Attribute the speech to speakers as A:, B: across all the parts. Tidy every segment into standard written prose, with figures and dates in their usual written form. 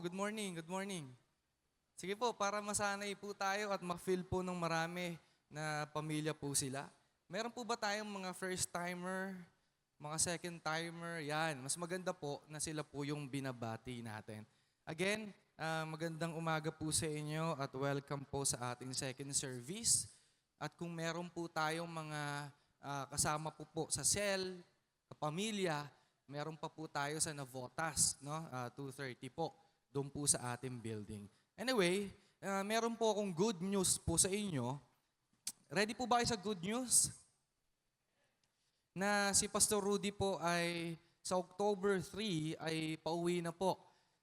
A: Good morning, good morning. Sige po, para masanay po tayo at ma-feel po ng marami na pamilya po sila. Meron po ba tayong mga first-timer, mga second-timer? Yan, mas maganda po na sila po yung binabati natin. Again, magandang umaga po sa inyo at welcome po sa ating second service. At kung meron po tayong mga kasama po sa cell, pamilya, meron pa po tayo sa Navotas, no? 2:30 po, doon po sa ating building. Anyway, meron po akong good news po sa inyo. Ready po ba kayo sa good news? Na si Pastor Rudy po ay sa October 3 ay pauwi na po.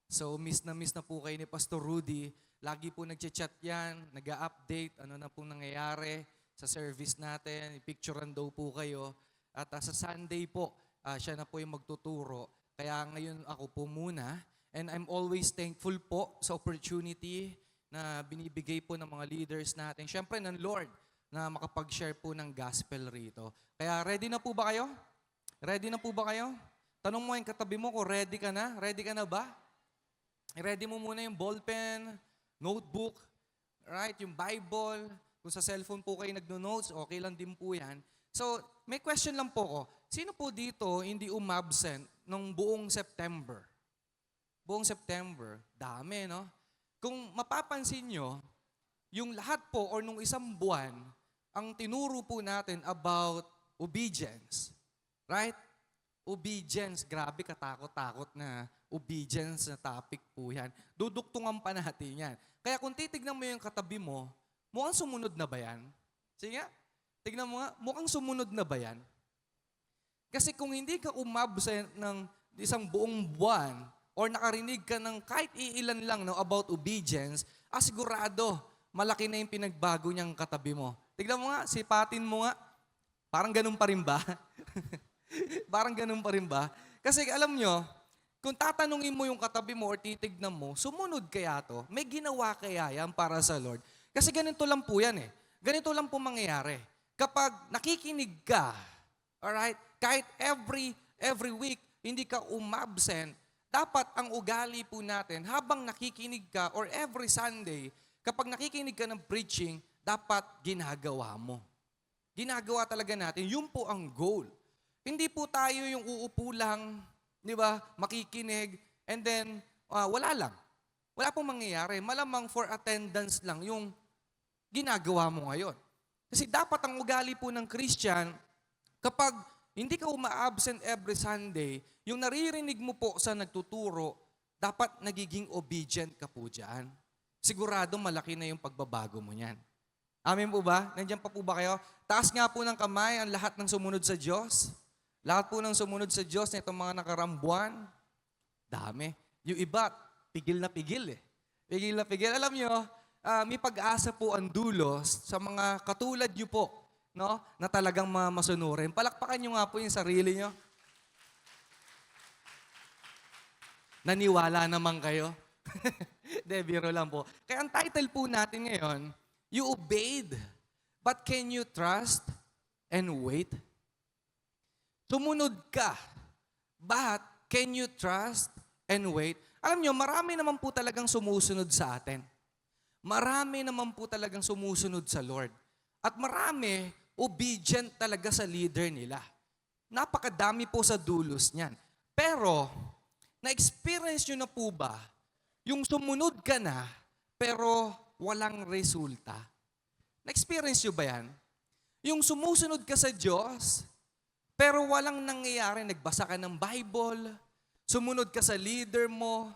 A: So miss na po kayo ni Pastor Rudy. Lagi po nagchat-chat yan, nag-update, ano na po nangyayari sa service natin. Picturean daw po kayo. At sa Sunday po, siya na po yung magtuturo. Kaya ngayon ako po muna. And I'm always thankful po sa opportunity na binibigay po ng mga leaders natin. Siyempre ng Lord na makapag-share po ng gospel rito. Kaya ready na po ba kayo? Ready na po ba kayo? Tanong mo yung katabi mo kung ready ka na. Ready ka na ba? Ready mo muna yung ballpen, notebook, right? Yung Bible. Kung sa cellphone po kayo nagno-notes, okay lang din po yan. So, may question lang po ko. Sino po dito hindi umabsent nung buong September? Buong September, dami, no? Kung mapapansin nyo, yung lahat po or nung isang buwan, ang tinuro po natin about obedience. Right? Obedience. Grabe, katakot-takot na obedience na topic po yan. Duduktungan pa natin yan. Kaya kung titignan mo yung katabi mo, mukhang sumunod na ba yan? Sige nga, tignan mo nga, mukhang sumunod na ba yan? Kasi kung hindi ka umabsent ng isang buong buwan, or nakarinig ka ng kahit iilan lang no, about obedience, sigurado, malaki na yung pinagbago niyang katabi mo. Tignan mo nga, sipatin mo nga. Parang ganun pa rin ba? Parang ganun pa rin ba? Kasi alam nyo, kung tatanungin mo yung katabi mo or titignan mo, sumunod kaya to? May ginawa kaya yan para sa Lord? Kasi ganito lang po yan eh. Ganito lang po mangyayari. Kapag nakikinig ka, alright, kahit every week, hindi ka umabsent, dapat ang ugali po natin, habang nakikinig ka or every Sunday, kapag nakikinig ka ng preaching, dapat ginagawa mo. Ginagawa talaga natin. Yun po ang goal. Hindi po tayo yung uupo lang, di ba, makikinig, and then wala lang. Wala pong mangyayari. Malamang for attendance lang yung ginagawa mo ngayon. Kasi dapat ang ugali po ng Christian, kapag hindi ka uma-absent every Sunday, yung naririnig mo po sa nagtuturo, dapat nagiging obedient ka po dyan. Sigurado malaki na yung pagbabago mo niyan. Amen po ba? Nandiyan pa po ba kayo? Taas nga po ng kamay ang lahat ng sumunod sa Diyos. Lahat po ng sumunod sa Diyos na itong mga nakarambuan. Dami. Yung iba, pigil na pigil eh. Pigil na pigil. Alam nyo, may pag-asa po ang dulos sa mga katulad nyo po, no? Na talagang masunurin. Palakpakan nyo nga po yung sarili nyo. Naniwala naman kayo? De, biro lang po. Kaya ang title po natin ngayon, You Obeyed, but can you trust and wait? Sumunod ka, but can you trust and wait? Alam nyo, marami naman po talagang sumusunod sa atin. Marami naman po talagang sumusunod sa Lord. At marami, obedient talaga sa leader nila. Napakadami po sa dulos niyan. Pero, na-experience nyo na po ba yung sumunod ka na pero walang resulta? Na-experience nyo ba yan? Yung sumusunod ka sa Diyos pero walang nangyayari. Nagbasa ka ng Bible, sumunod ka sa leader mo,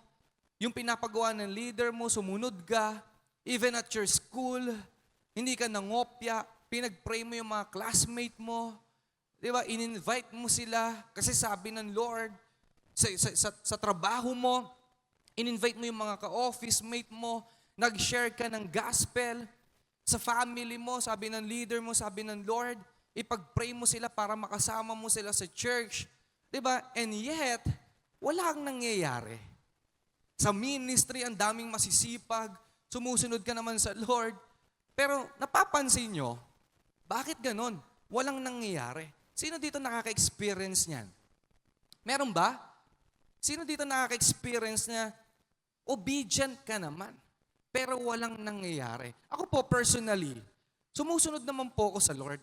A: yung pinapagawa ng leader mo, sumunod ka, even at your school, hindi ka nangopya, pinag-pray mo yung mga classmate mo, di ba? In-invite mo sila kasi sabi ng Lord, sa trabaho mo, in-invite mo yung mga ka-office mate mo, nag-share ka ng gospel, sa family mo, sabi ng leader mo, sabi ng Lord, ipag-pray mo sila para makasama mo sila sa church. Diba? And yet, wala kang nangyayari. Sa ministry, ang daming masisipag, sumusunod ka naman sa Lord. Pero napapansin nyo, bakit ganon? Walang nangyayari. Sino dito nakaka-experience niyan? Meron ba? Sino dito nakaka-experience na Obedient ka naman, pero walang nangyayari. Ako po personally, sumusunod naman po ako sa Lord.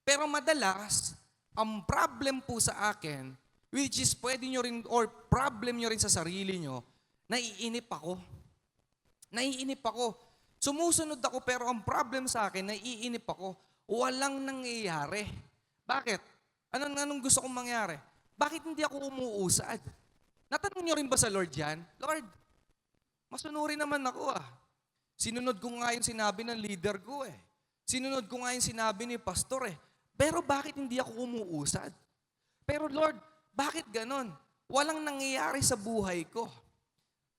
A: Pero madalas, ang problem po sa akin, which is pwede nyo rin, or problem nyo rin sa sarili nyo, naiinip ako. Naiinip ako. Sumusunod ako pero ang problem sa akin, naiinip ako. Walang nangyayari. Bakit? Anong gusto kong mangyari? Bakit hindi ako umuusad? Natanong nyo rin ba sa Lord yan? Lord, masunurin naman ako Sinunod ko nga yung sinabi ng leader ko Sinunod ko nga yung sinabi ni pastor Pero bakit hindi ako umuusad? Pero Lord, bakit ganon? Walang nangyayari sa buhay ko.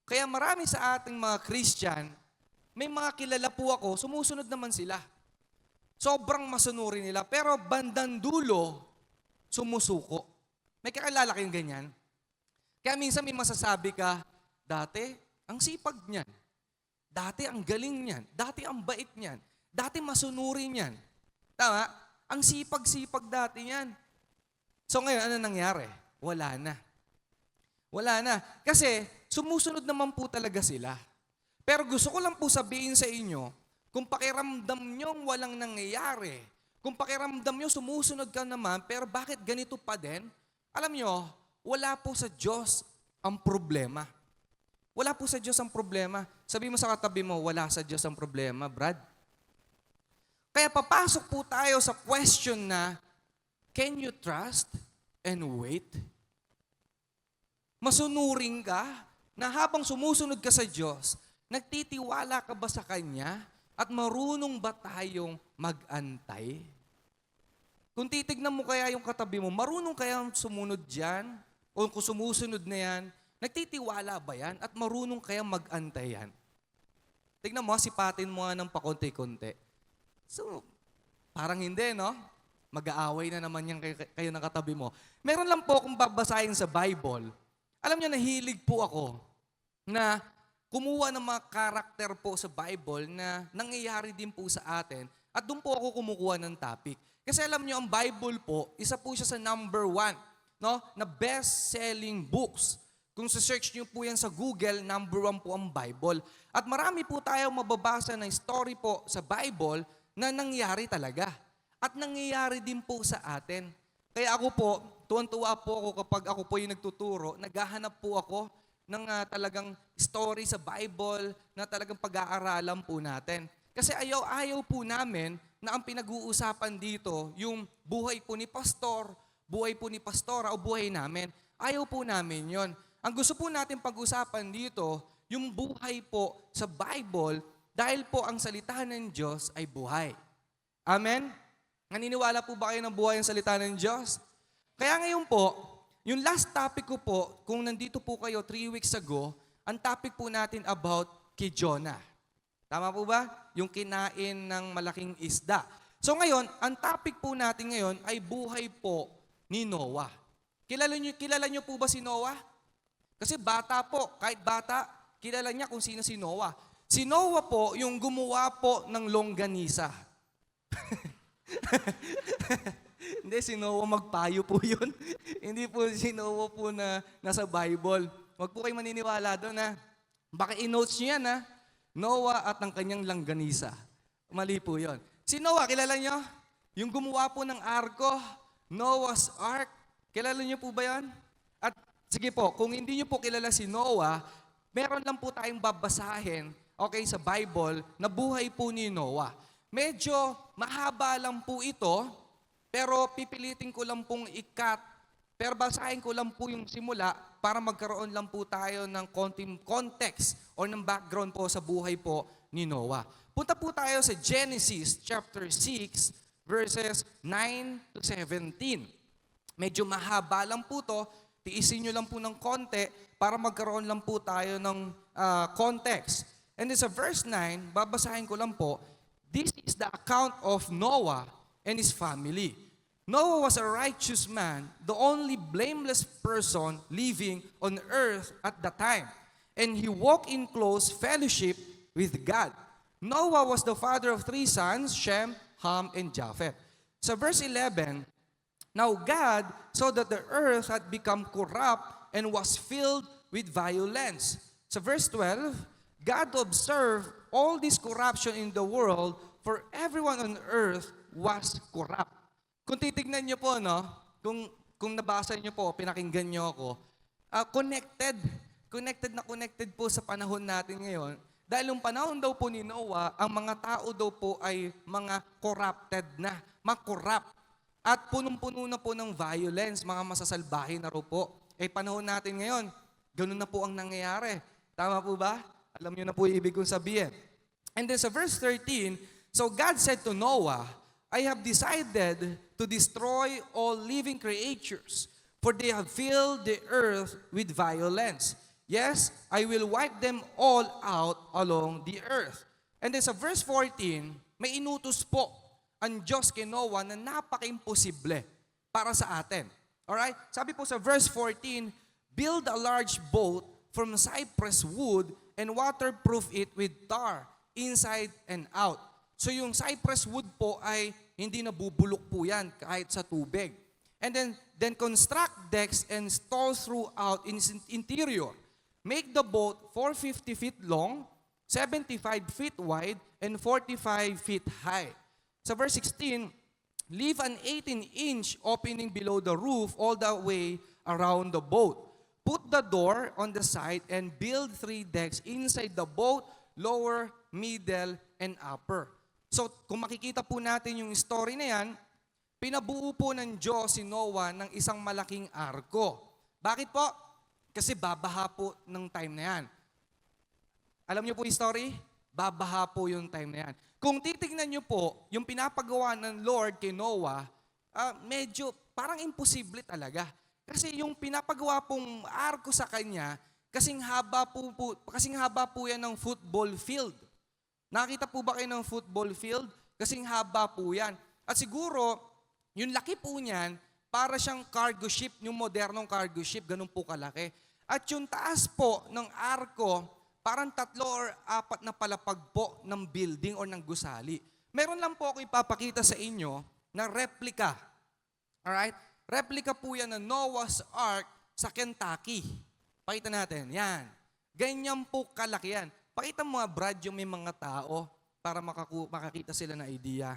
A: Kaya marami sa ating mga Christian, may mga kilala po ako, sumusunod naman sila. Sobrang masunurin nila, pero bandang dulo, sumusuko. May kakilala kayong ganyan? Kaya minsan may masasabi ka, dati, ang sipag niyan. Dati, ang galing niyan. Dati, ang bait niyan. Dati, masunurin niyan. Tama? Ang sipag-sipag dati niyan. So ngayon, ano nangyari? Wala na. Wala na. Kasi, sumusunod naman po talaga sila. Pero gusto ko lang po sabihin sa inyo, kung pakiramdam nyo walang nangyayari, kung pakiramdam nyo sumusunod ka naman, pero bakit ganito pa din? Alam nyo, wala po sa Diyos ang problema. Wala po sa Diyos ang problema. Sabi mo sa katabi mo, wala sa Diyos ang problema, Brad. Kaya papasok po tayo sa question na, can you trust and wait? Masunuring ka na habang sumusunod ka sa Diyos, nagtitiwala ka ba sa Kanya at marunong ba tayong mag-antay? Kung titignan mo kaya yung katabi mo, marunong kaya sumunod dyan? O kung sumusunod na yan, nagtitiwala ba yan? At marunong kaya mag-antay yan? Tignan mo, sipatin mo nga ng pakonti-konti. So, parang hindi, no? Mag-aaway na naman yan kayo ng katabi mo. Meron lang po akong babasahin sa Bible. Alam niyo, nahilig po ako na kumuha ng mga karakter po sa Bible na nangyayari din po sa atin at doon po ako kumukuha ng topic. Kasi alam niyo, ang Bible po, isa po siya sa number 1, no? Na best-selling books. Kung sa-search niyo po yan sa Google, number 1 po ang Bible. At marami po tayong mababasa na story po sa Bible na nangyari talaga. At nangyayari din po sa atin. Kaya ako po, tuwan-tuwa po ako kapag ako po yung nagtuturo, naghahanap po ako ng talagang story sa Bible na talagang pag-aaralan po natin. Kasi ayaw po namin na ang pinag-uusapan dito, yung buhay po ni pastor, buhay po ni pastora o buhay namin. Ayaw po namin yon. Ang gusto po natin pag-usapan dito, yung buhay po sa Bible dahil po ang salita ng Diyos ay buhay. Amen? Naniniwala po ba kayo ng buhay ang salita ng Diyos? Kaya ngayon po, yung last topic ko po, kung nandito po kayo 3 weeks ago, ang topic po natin about kay Jonah. Tama po ba? Yung kinain ng malaking isda. So ngayon, ang topic po natin ngayon ay buhay po ni Noah. Kilala niyo po ba si Noah? Kasi bata po, kahit bata, kilala niya kung sino si Noah. Si Noah po, yung gumawa po ng longganisa. Hindi, si Noah magpayo po yun. Hindi po si Noah po na nasa Bible. Huwag po kayo maniniwala doon baka i-notes niyo yan Noah at ang kanyang langganisa. Mali po yun. Si Noah, kilala niyo? Yung gumawa po ng arko, Noah's Ark. Kilala niyo po ba yan? At sige po, kung hindi niyo po kilala si Noah, meron lang po tayong babasahin, sa Bible, na buhay po ni Noah. Medyo mahaba lang po ito, pero pipilitin ko lang pong i-cut, pero basahin ko lang po yung simula para magkaroon lang po tayo ng konting context o ng background po sa buhay po ni Noah. Punta po tayo sa Genesis chapter 6, verses 9 to 17. Medyo mahaba lang po to, tiisin nyo lang po ng konti para magkaroon lang po tayo ng context. And then sa verse 9, babasahin ko lang po, this is the account of Noah and his family. Noah was a righteous man, the only blameless person living on earth at the time. And he walked in close fellowship with God. Noah was the father of 3 sons, Shem, Ham, and Japheth. Sa verse 11, now God saw that the earth had become corrupt and was filled with violence. Sa verse 12, God observed all this corruption in the world, for everyone on earth was corrupt. Kung titignan niyo po, no, kung nabasa niyo po, pinakinggan niyo ako, connected po sa panahon natin ngayon. Dahil yung panahon daw po ni Noah, ang mga tao daw po ay mga corrupted na, makorrupt. At punong-puno na po ng violence, mga masasalbahin na raw po. Panahon natin ngayon, ganun na po ang nangyayari. Tama po ba? Alam niyo na po yung ibig kong sabihin. And then sa verse 13, so God said to Noah, I have decided to destroy all living creatures, for they have filled the earth with violence. Yes, I will wipe them all out along the earth. And then sa verse 14, may inutos po ang Diyos kay Noah na napaka-imposible para sa atin. Alright? Sabi po sa verse 14, build a large boat from cypress wood and waterproof it with tar inside and out. So yung cypress wood po ay hindi nabubulok po yan kahit sa tubig. And then construct decks and stalls throughout in its interior. Make the boat 450 feet long, 75 feet wide, and 45 feet high. Sa verse 16, leave an 18-inch opening below the roof all the way around the boat. Put the door on the side and build 3 decks inside the boat, lower, middle, and upper. So, kung makikita po natin yung story na yan, pinabuo po ng Diyos si Noah ng isang malaking arko. Bakit po? Kasi babaha po ng time na yan. Alam niyo po yung story? Babaha po yung time na yan. Kung titignan niyo po, yung pinapagawa ng Lord kay Noah, medyo parang imposible talaga. Kasi yung pinapagawa pong arko sa kanya, kasing haba po yan ng football field. Nakita po ba kayo ng football field? Kasing haba po yan. At siguro, yung laki po niyan, para siyang cargo ship, yung modernong cargo ship, ganun po kalaki. At yung taas po ng arko, parang 3 or 4 na palapag po ng building o ng gusali. Meron lang po ako ipapakita sa inyo na replica. Alright? Replica po yan ng Noah's Ark sa Kentucky. Pakita natin. Yan. Ganyan po kalaki yan. Pakita mo nga, Brad, yung may mga tao para makakita sila ng idea.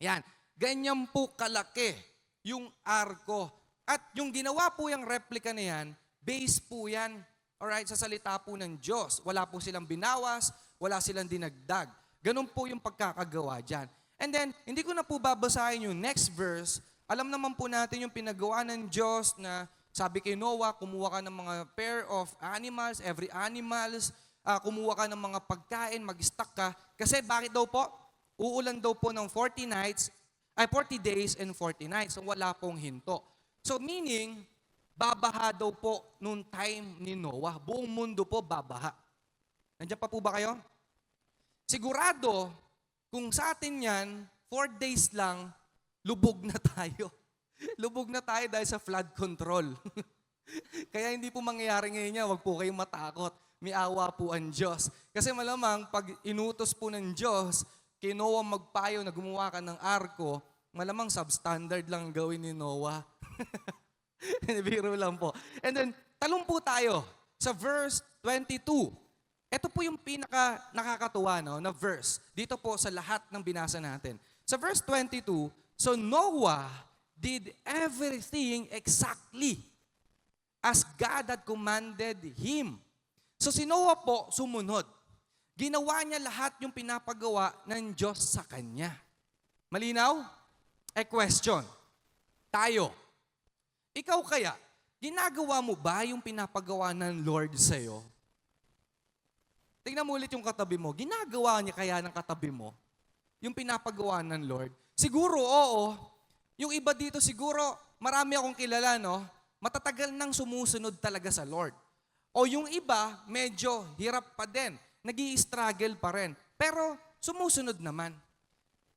A: Yan. Ganyan po kalaki yung arko. At yung ginawa po yung replica na yan, base po yan, alright, sa salita po ng Diyos. Wala po silang binawas, wala silang dinagdag. Ganun po yung pagkakagawa dyan. And then, hindi ko na po babasahin yung next verse. Alam naman po natin yung pinagawa ng Diyos na sabi kay Noah, kumuha ka ng mga pair of animals, every animals, kumuha ka ng mga pagkain, mag-stock ka. Kasi bakit daw po? Uulan daw po ng 40 days and 40 nights. So wala pong hinto. So meaning, babaha daw po noong time ni Noah. Buong mundo po babaha. Nandiyan pa po ba kayo? Sigurado, kung sa atin yan, 4 days lang, lubog na tayo. Lubog na tayo dahil sa flood control. Kaya hindi po mangyayari ngayon niya, wag po kayong matakot. May awa po ang Diyos. Kasi malamang, pag inutos po ng Diyos, kay Noah magpayo na gumawa ka ng arko, malamang substandard lang gawin ni Noah. Biro lang po. And then, talong po tayo sa verse 22. Ito po yung pinaka nakakatuwa na verse. Dito po sa lahat ng binasa natin. Sa verse 22, so Noah did everything exactly as God had commanded him. So si Noah po sumunod. Ginawa niya lahat yung pinapagawa ng Diyos sa kanya. Malinaw? Question. Tayo. Ikaw kaya, ginagawa mo ba yung pinapagawa ng Lord sa'yo? Tingnan mo ulit yung katabi mo. Ginagawa niya kaya ng katabi mo yung pinapagawa ng Lord? Siguro, oo. Yung iba dito siguro, marami akong kilala, no? Matatagal nang sumusunod talaga sa Lord. O yung iba, medyo hirap pa din. Nag-i-struggle pa rin. Pero sumusunod naman.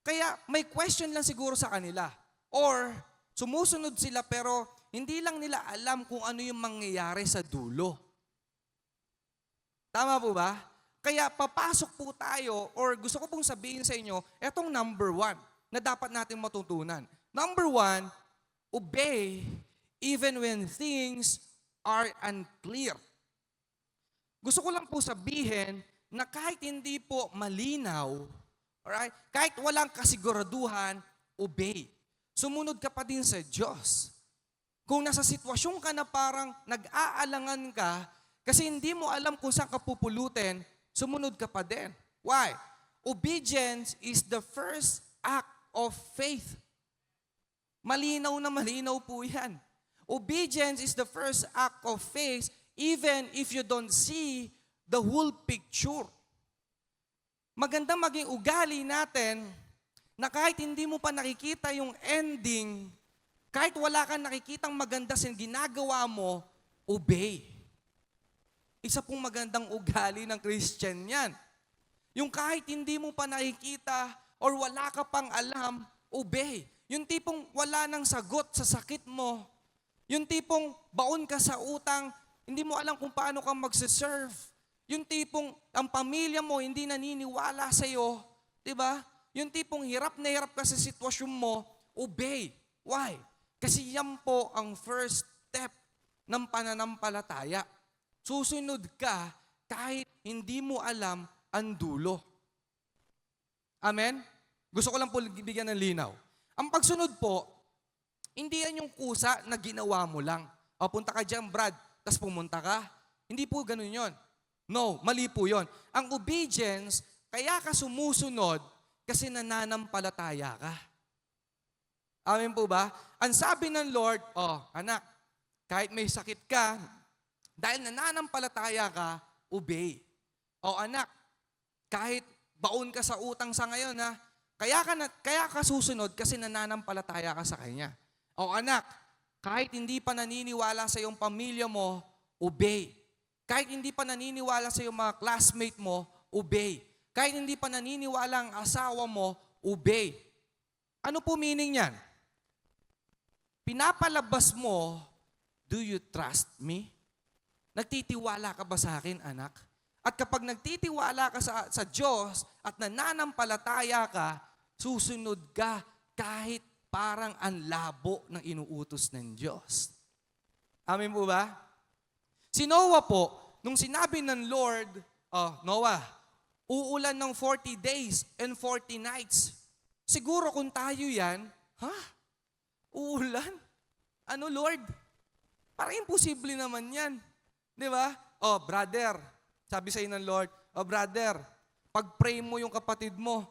A: Kaya may question lang siguro sa kanila. Or sumusunod sila pero hindi lang nila alam kung ano yung mangyayari sa dulo. Tama po ba? Kaya papasok po tayo, or gusto ko pong sabihin sa inyo, etong number 1 na dapat natin matutunan. Number 1, obey even when things are unclear. Gusto ko lang po sabihin na kahit hindi po malinaw, alright, kahit walang kasiguraduhan, obey. Sumunod ka pa din sa Diyos. Kung nasa sitwasyon ka na parang nag-aalangan ka, kasi hindi mo alam kung saan ka pupulutin, sumunod ka pa din. Why? Obedience is the first act of faith. Malinaw na malinaw po yan. Obedience is the first act of faith even if you don't see the whole picture. Maganda maging ugali natin na kahit hindi mo pa nakikita yung ending, kahit wala kang nakikitang maganda sa ginagawa mo, obey. Isa pong magandang ugali ng Christian yan. Yung kahit hindi mo pa nakikita or wala ka pang alam, obey. Yung tipong wala nang sagot sa sakit mo. Yung tipong baon ka sa utang, hindi mo alam kung paano ka magsiserve. Yung tipong ang pamilya mo hindi naniniwala sa'yo. Diba? Yung tipong hirap na hirap ka sa sitwasyon mo, obey. Why? Kasi yan po ang first step ng pananampalataya. Susunod ka kahit hindi mo alam ang dulo. Amen? Gusto ko lang po bigyan ng linaw. Ang pagsunod po, hindi yan yung kusa na ginawa mo lang. O punta ka dyan, Brad, tapos pumunta ka. Hindi po ganun yon. No, mali po yon. Ang obedience, kaya ka sumusunod kasi nananampalataya ka. Amen po ba? Ang sabi ng Lord, anak, kahit may sakit ka, dahil nananampalataya ka, obey. Anak, kahit baon ka sa utang sa ngayon, kaya ka susunod kasi nananampalataya ka sa Kanya. Anak, kahit hindi pa naniniwala sa iyong pamilya mo, obey. Kahit hindi pa naniniwala sa iyong mga classmate mo, obey. Kahit hindi pa naniniwala ang asawa mo, obey. Ano po meaning yan? Pinapalabas mo, do you trust me? Nagtitiwala ka ba sa akin, anak? At kapag nagtitiwala ka sa Diyos at nananampalataya ka, susunod ka kahit parang ang labo ng inuutos ng Diyos. Amen po ba? Si Noah po, nung sinabi ng Lord, Noah, uulan ng 40 days and 40 nights. Siguro kung tayo yan, uulan? Ano, Lord? Parang imposible naman yan. Di ba? Brother, sabi sa'yo ng Lord, brother, pag-pray mo yung kapatid mo,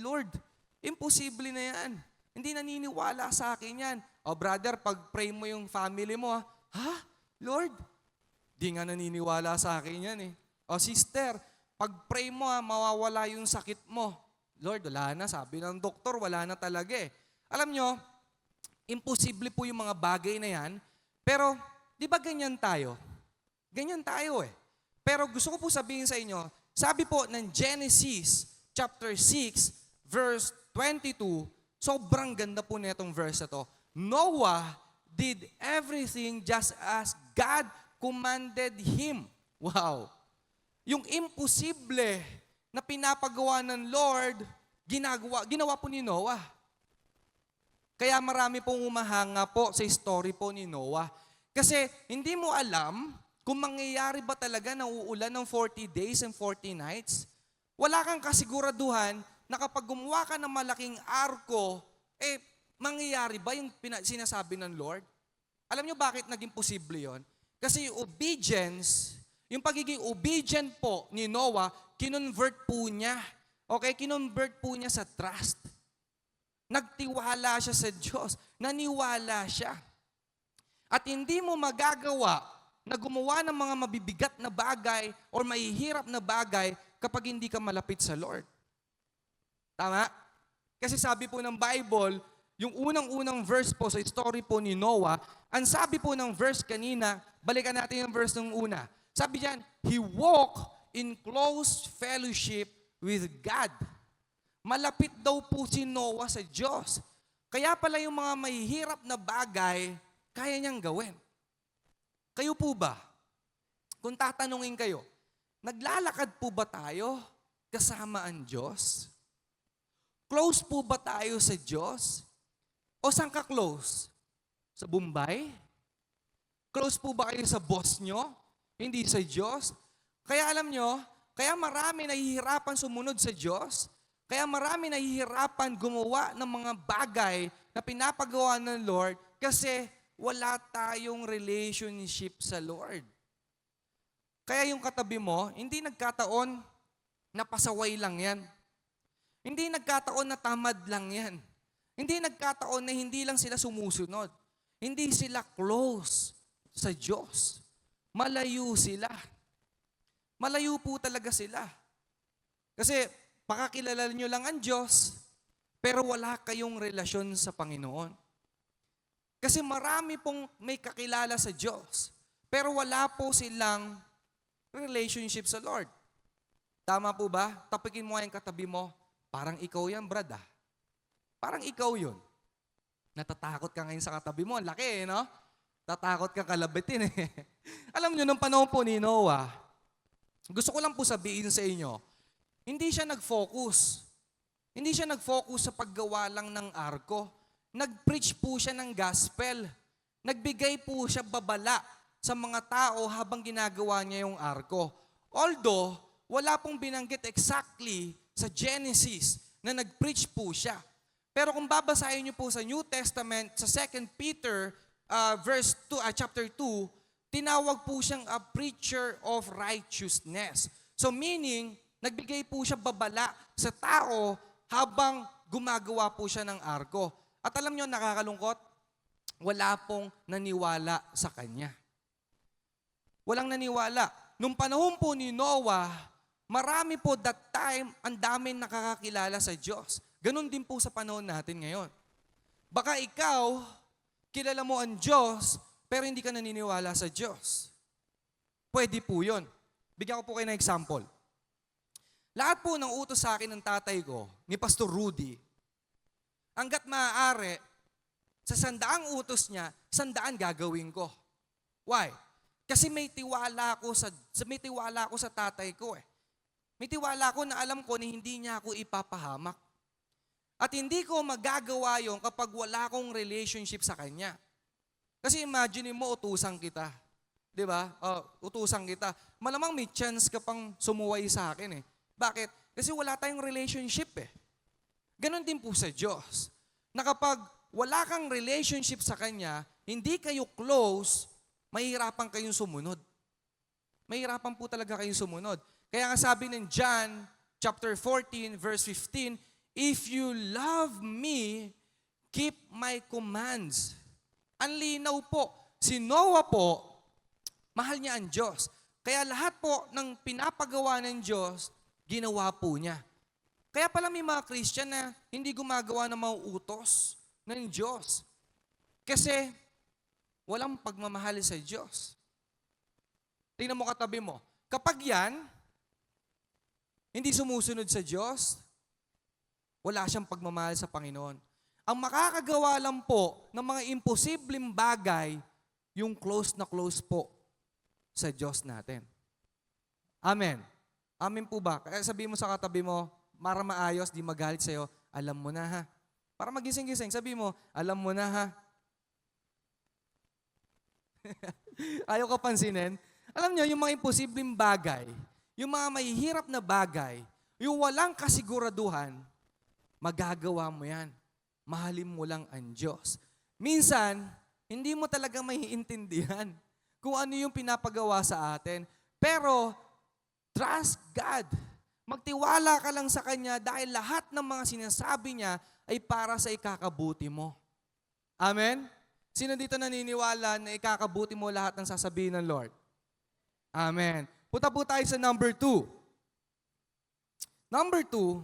A: Lord, imposible na yan. Hindi naniniwala sa akin yan. Brother, pag-pray mo yung family mo, Lord, di nga naniniwala sa akin yan eh. Sister, pag-pray mo mawawala yung sakit mo. Lord, wala na. Sabi ng doktor, wala na talaga eh. Alam nyo, imposible po yung mga bagay na yan. Pero, di ba ganyan tayo? Ganyan tayo eh. Pero gusto ko po sabihin sa inyo, sabi po ng Genesis chapter 6, verse 22, sobrang ganda po netong verse na to. Noah did everything just as God commanded him. Wow. Yung imposible na pinapagawa ng Lord, ginawa po ni Noah. Kaya marami pong umahanga po sa story po ni Noah. Kasi hindi mo alam kung mangyayari ba talaga na uulan ng 40 days and 40 nights. Wala kang kasiguraduhan na kapag gumawa ka ng malaking arko, mangyayari ba yung sinasabi ng Lord? Alam nyo bakit naging posible yon? Kasi yung obedience, yung pagiging obedient po ni Noah, kinonvert po niya. Okay? Kinonvert po niya sa trust. Nagtiwala siya sa Diyos. Naniwala siya. At hindi mo magagawa na gumawa ng mga mabibigat na bagay or mahihirap na bagay kapag hindi ka malapit sa Lord. Tama? Kasi sabi po ng Bible, yung unang-unang verse po sa story po ni Noah, ang sabi po ng verse kanina, balikan natin yung verse ng una. Sabi diyan, he walked in close fellowship with God. Malapit daw po si Noah sa Diyos. Kaya pala yung mga mahihirap na bagay, kaya niyang gawin. Kayo po ba? Kung tatanungin kayo, naglalakad po ba tayo kasama ang Diyos? Close po ba tayo sa Diyos? O saan ka close? Sa Bombay? Close po ba kayo sa boss nyo? Hindi sa Diyos? Kaya alam nyo, kaya marami nahihirapan sumunod sa Diyos, kaya marami nahihirapan gumawa ng mga bagay na pinapagawa ng Lord kasi wala tayong relationship sa Lord. Kaya yung katabi mo, hindi nagkataon na pasaway lang yan. Hindi nagkataon na tamad lang yan. Hindi nagkataon na hindi lang sila sumusunod. Hindi sila close sa Diyos. Malayo sila. Malayo po talaga sila. Kasi pakakilala nyo lang ang Diyos, pero wala kayong relasyon sa Panginoon. Kasi marami pong may kakilala sa Diyos, pero wala po silang relationship sa Lord. Tama po ba? Tapikin mo yung katabi mo, parang ikaw yan, brad ah. Parang ikaw yun. Natatakot ka ngayon sa katabi mo, ang laki no? Tatakot ka kalabitin eh. Alam nyo, nung panahon po ni Noah, gusto ko lang po sabihin sa inyo, hindi siya nag-focus. Hindi siya nag-focus sa paggawa lang ng arko. Nag-preach po siya ng gospel. Nagbigay po siya babala sa mga tao habang ginagawa niya yung arko. Although, wala pong binanggit exactly sa Genesis na nag-preach po siya. Pero kung babasahin niyo po sa New Testament, sa 2 Peter chapter 2, tinawag po siyang a preacher of righteousness. So meaning, nagbigay po siya babala sa tao habang gumagawa po siya ng arko. At alam niyo, nakakalungkot, wala pong naniwala sa kanya. Walang naniwala. Nung panahon po ni Noah, marami po that time, ang daming nakakakilala sa Diyos. Ganon din po sa panahon natin ngayon. Baka ikaw, kilala mo ang Diyos, pero hindi ka naniniwala sa Diyos. Pwede po yun. Bigyan ko po kayo ng example. Lahat po ng utos sa akin ng tatay ko, ni Pastor Rudy, hanggat maaari, sa 100 utos niya, 100 gagawin ko. Why? Kasi may tiwala ako sa tatay ko eh. May tiwala ko na alam ko na hindi niya ako ipapahamak. At hindi ko magagawa yon kapag wala akong relationship sa kanya. Kasi imagine mo, utusan kita. Di ba? Utusan kita. Malamang may chance ka pang sumuway sa akin eh. Bakit? Kasi wala tayong relationship eh. Ganon din po sa Diyos. Na kapag wala kang relationship sa Kanya, hindi kayo close, mahihirapan kayong sumunod. Mahihirapan po talaga kayong sumunod. Kaya nga sabi ng John, chapter 14, verse 15, if you love me, keep my commands. Ang linaw po. Si Noah po, mahal niya ang Diyos. Kaya lahat po ng pinapagawa ng Diyos, ginawa po niya. Kaya pala may mga Christian na hindi gumagawa ng mga utos ng Diyos. Kasi walang pagmamahal sa Diyos. Tingnan mo katabi mo. Kapag yan, hindi sumusunod sa Diyos, wala siyang pagmamahal sa Panginoon. Ang makakagawa lang po ng mga imposibleng bagay, yung close na close po sa Diyos natin. Amen. Amen po ba? Kaya sabihin mo sa katabi mo, para maayos, di magalit sa'yo, alam mo na ha. Para magising-gising, sabihin mo, alam mo na ha. Ayaw ka pansinin. Alam niyo, yung mga imposibleng bagay, yung mga mahihirap na bagay, yung walang kasiguraduhan, magagawa mo yan. Mahalin mo lang ang Diyos. Minsan, hindi mo talaga maiintindihan kung ano yung pinapagawa sa atin. Pero, trust God. Magtiwala ka lang sa Kanya dahil lahat ng mga sinasabi niya ay para sa ikakabuti mo. Amen? Sino dito naniniwala na ikakabuti mo lahat ng sasabihin ng Lord? Amen. Punta po tayo sa number 2. Number 2,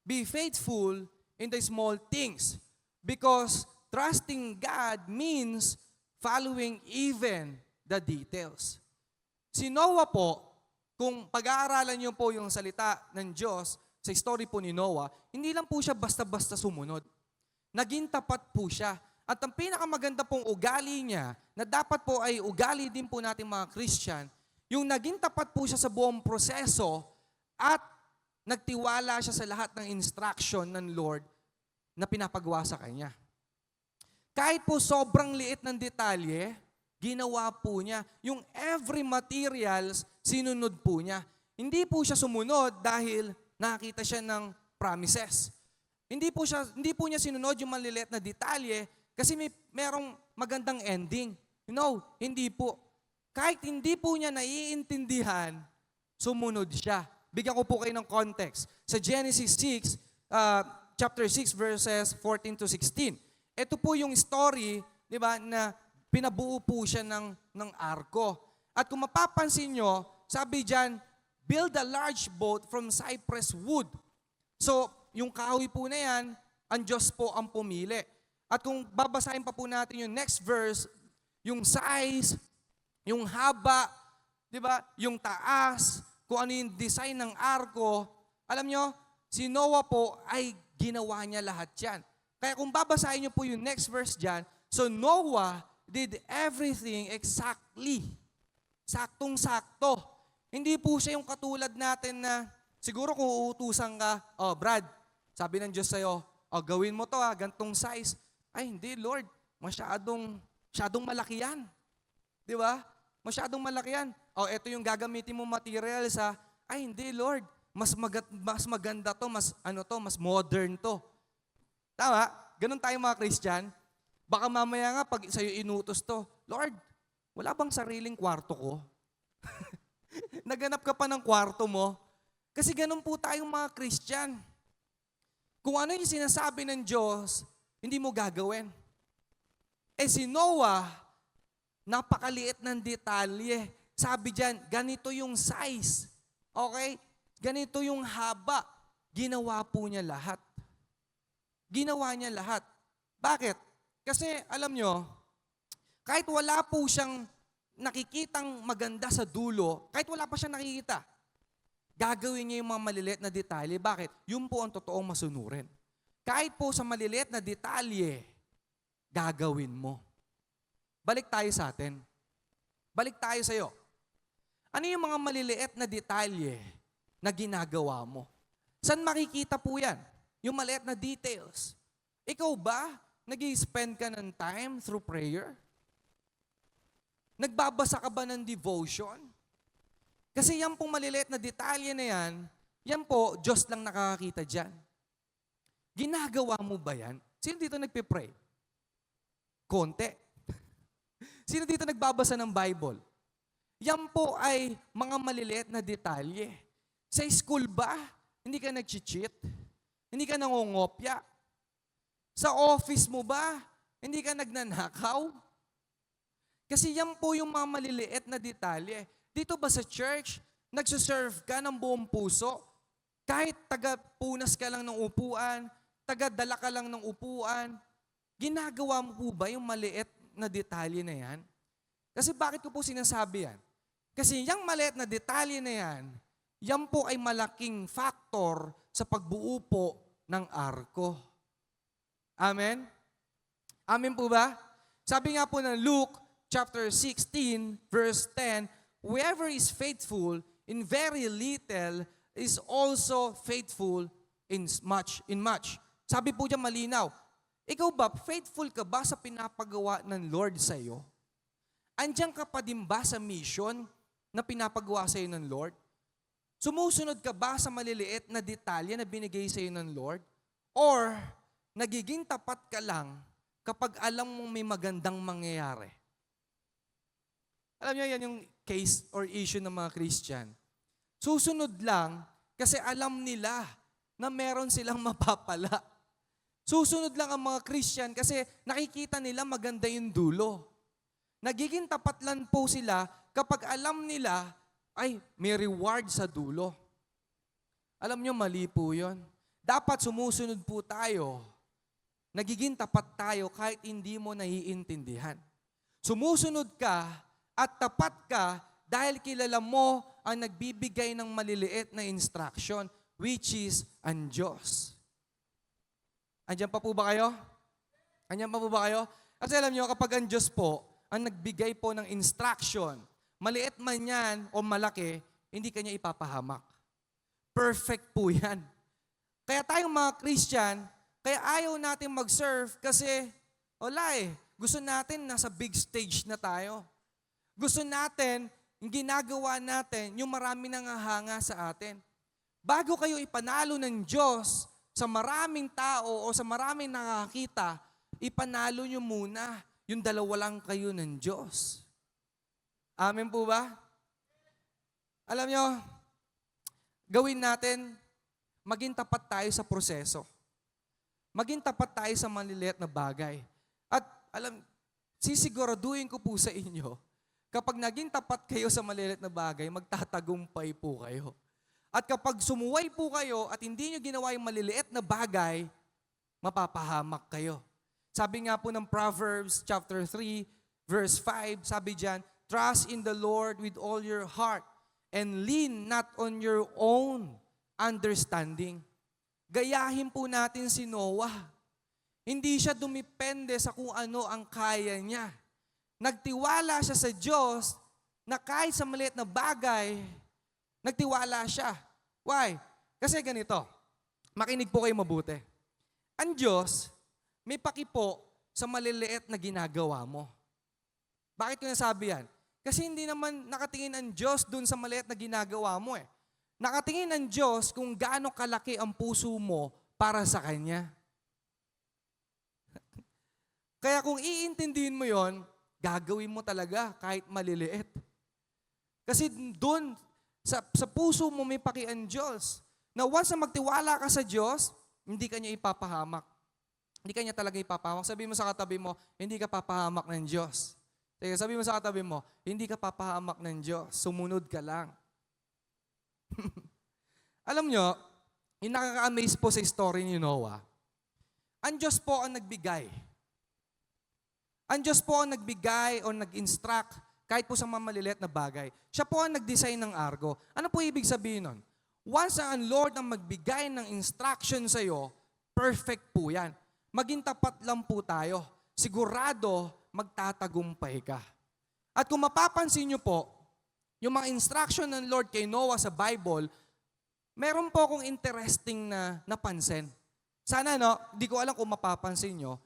A: be faithful in the small things because trusting God means following even the details. Si Noah po, kung pag-aaralan niyo po yung salita ng Diyos sa story po ni Noah, hindi lang po siya basta-basta sumunod. Naging tapat po siya. At ang pinakamaganda pong ugali niya, na dapat po ay ugali din po natin mga Christian, yung naging tapat po siya sa buong proseso at nagtiwala siya sa lahat ng instruction ng Lord na pinapagawa sa kanya. Kahit po sobrang liit ng detalye, ginawa po niya yung every materials sinunod po niya. Hindi po siya sumunod dahil nakita siya ng promises. Hindi po niya sinunod yung maliliit na detalye kasi merong magandang ending. Hindi po. Kahit hindi po niya naiintindihan, sumunod siya. Bigyan ko po kayo ng context. Sa Genesis 6, chapter 6, verses 14 to 16. Ito po yung story, di ba, na pinabuo po siya ng arko. At kung mapapansin nyo, sabi dyan, build a large boat from cypress wood. So, yung kahoy po na yan, ang Diyos po ang pumili. At kung babasahin pa po natin yung next verse, yung size, yung haba, di ba, yung taas, kung ano yung design ng arko, alam nyo, si Noah po ay ginawa niya lahat yan. Kaya kung babasahin nyo po yung next verse dyan, so Noah did everything exactly. Saktong-sakto. Hindi po siya yung katulad natin na siguro kung uutusan ka, Brad, sabi ng Diyos sa'yo, gawin mo to gantong size. Ay, hindi Lord, masyadong malaki yan. Di ba? Masyadong malaki yan. Ito yung gagamitin mo material ay hindi Lord, mas maganda to, mas modern to. Tama? Ganun tayo mga Christian. Baka mamaya nga pag sa'yo inutos to, Lord, wala bang sariling kwarto ko? Naganap ka pa ng kwarto mo? Kasi ganun po tayong mga Christian. Kung ano yung sinasabi ng Diyos, hindi mo gagawin. Si Noah, napakaliit ng detalye. Sabi dyan, ganito yung size. Okay? Ganito yung haba. Ginawa po niya lahat. Ginawa niya lahat. Bakit? Kasi alam nyo, kahit wala po siyang nakikitang maganda sa dulo, kahit wala pa siyang nakikita, gagawin niya yung mga maliliit na detalye. Bakit? Yun po ang totoong masunurin. Kahit po sa maliliit na detalye, gagawin mo. Balik tayo sa atin. Balik tayo sa'yo. Ano yung mga maliliit na detalye na ginagawa mo? Saan makikita po yan? Yung maliit na details. Ikaw ba, nag-i-spend ka ng time through prayer? Nagbabasa ka ba ng devotion? Kasi yan pong maliliit na detalye na yan po, Diyos lang nakakakita dyan. Ginagawa mo ba yan? Sino dito nagpe-pray? Konti. Sino dito nagbabasa ng Bible? Yan po ay mga maliliit na detalye. Sa school ba, hindi ka nag-cheat? Hindi ka nangongopya? Sa office mo ba, hindi ka nagnanakaw? Kasi yan po yung mga maliliit na detalye. Dito ba sa church, nagsiserve ka ng buong puso? Kahit taga-punas ka lang ng upuan, taga-dala ka lang ng upuan, ginagawa mo po ba yung maliit na detalye na yan? Kasi bakit ko po sinasabi yan? Kasi yung maliit na detalye na yan po ay malaking factor sa pagbuo po ng arko. Amen? Amen po ba? Sabi nga po ng Luke chapter 16, verse 10, whoever is faithful in very little is also faithful in much. Sabi po dyan malinaw, ikaw ba, faithful ka ba sa pinapagawa ng Lord sa iyo? Andiyan ka pa din ba sa mission na pinapagawa sa iyo ng Lord? Sumusunod ka ba sa maliliit na detalye na binigay sa iyo ng Lord? Or nagiging tapat ka lang kapag alam mong may magandang mangyayari? Alam niyo, yan yung case or issue ng mga Christian. Susunod lang kasi alam nila na meron silang mapapala. Susunod lang ang mga Christian kasi nakikita nila maganda yung dulo. Nagiging tapat lang po sila kapag alam nila ay may reward sa dulo. Alam niyo, mali po yun. Dapat sumusunod po tayo. Nagiging tapat tayo kahit hindi mo naiintindihan. Sumusunod ka at tapat ka dahil kilala mo ang nagbibigay ng maliliit na instruction, which is ang Diyos. Andiyan pa po ba kayo? Andiyan pa po ba kayo? Kasi alam nyo, kapag ang Diyos po, ang nagbigay po ng instruction, maliit man yan o malaki, hindi kanya ipapahamak. Perfect po yan. Kaya tayong mga Christian, kaya ayaw natin mag-serve kasi, wala gusto natin nasa big stage na tayo. Gusto natin, yung ginagawa natin, yung marami nangahanga sa atin. Bago kayo ipanalo ng Diyos sa maraming tao o sa maraming nakakita, ipanalo nyo muna yung dalawa lang kayo ng Diyos. Amen po ba? Alam nyo, gawin natin, maging tapat tayo sa proseso. Maging tapat tayo sa maliliit na bagay. At sisiguraduhin ko po sa inyo, kapag naging tapat kayo sa maliliit na bagay, magtatagumpay po kayo. At kapag sumuway po kayo at hindi nyo ginawa yung maliliit na bagay, mapapahamak kayo. Sabi nga po ng Proverbs chapter 3, verse 5, sabi diyan, trust in the Lord with all your heart and lean not on your own understanding. Gayahin po natin si Noah. Hindi siya dumipende sa kung ano ang kaya niya. Nagtiwala siya sa Diyos na kahit sa maliit na bagay, nagtiwala siya. Why? Kasi ganito, makinig po kayo mabuti. Ang Diyos, may pakipo sa maliliit na ginagawa mo. Bakit ko nasabi yan? Kasi hindi naman nakatingin ang Diyos dun sa maliit na ginagawa mo eh. Nakatingin ang Diyos kung gaano kalaki ang puso mo para sa Kanya. Kaya kung iintindihin mo yon, gagawin mo talaga kahit maliliit. Kasi doon, sa puso mo may paki ang Diyos. Na once na magtiwala ka sa Diyos, hindi ka niya ipapahamak. Hindi ka niya talaga ipapahamak. Sabi mo sa katabi mo, hindi ka papahamak ng Diyos. Sabi mo sa katabi mo, hindi ka papahamak ng Diyos. Sumunod ka lang. Alam nyo, yung nakaka-amaze po sa story ni Noah, ang Diyos po ang nagbigay. Ang Diyos po ang nagbigay o nag-instruct kahit po sa mga maliliit na bagay. Siya po ang nag-design ng argo. Ano po ibig sabihin nun? Once ang Lord ang magbigay ng instruction sa iyo, perfect po yan. Maging tapat lang po tayo. Sigurado, magtatagumpay ka. At kung mapapansin nyo po, yung mga instruction ng Lord kay Noah sa Bible, meron po akong interesting na napansin. Sana di ko alam kung mapapansin nyo.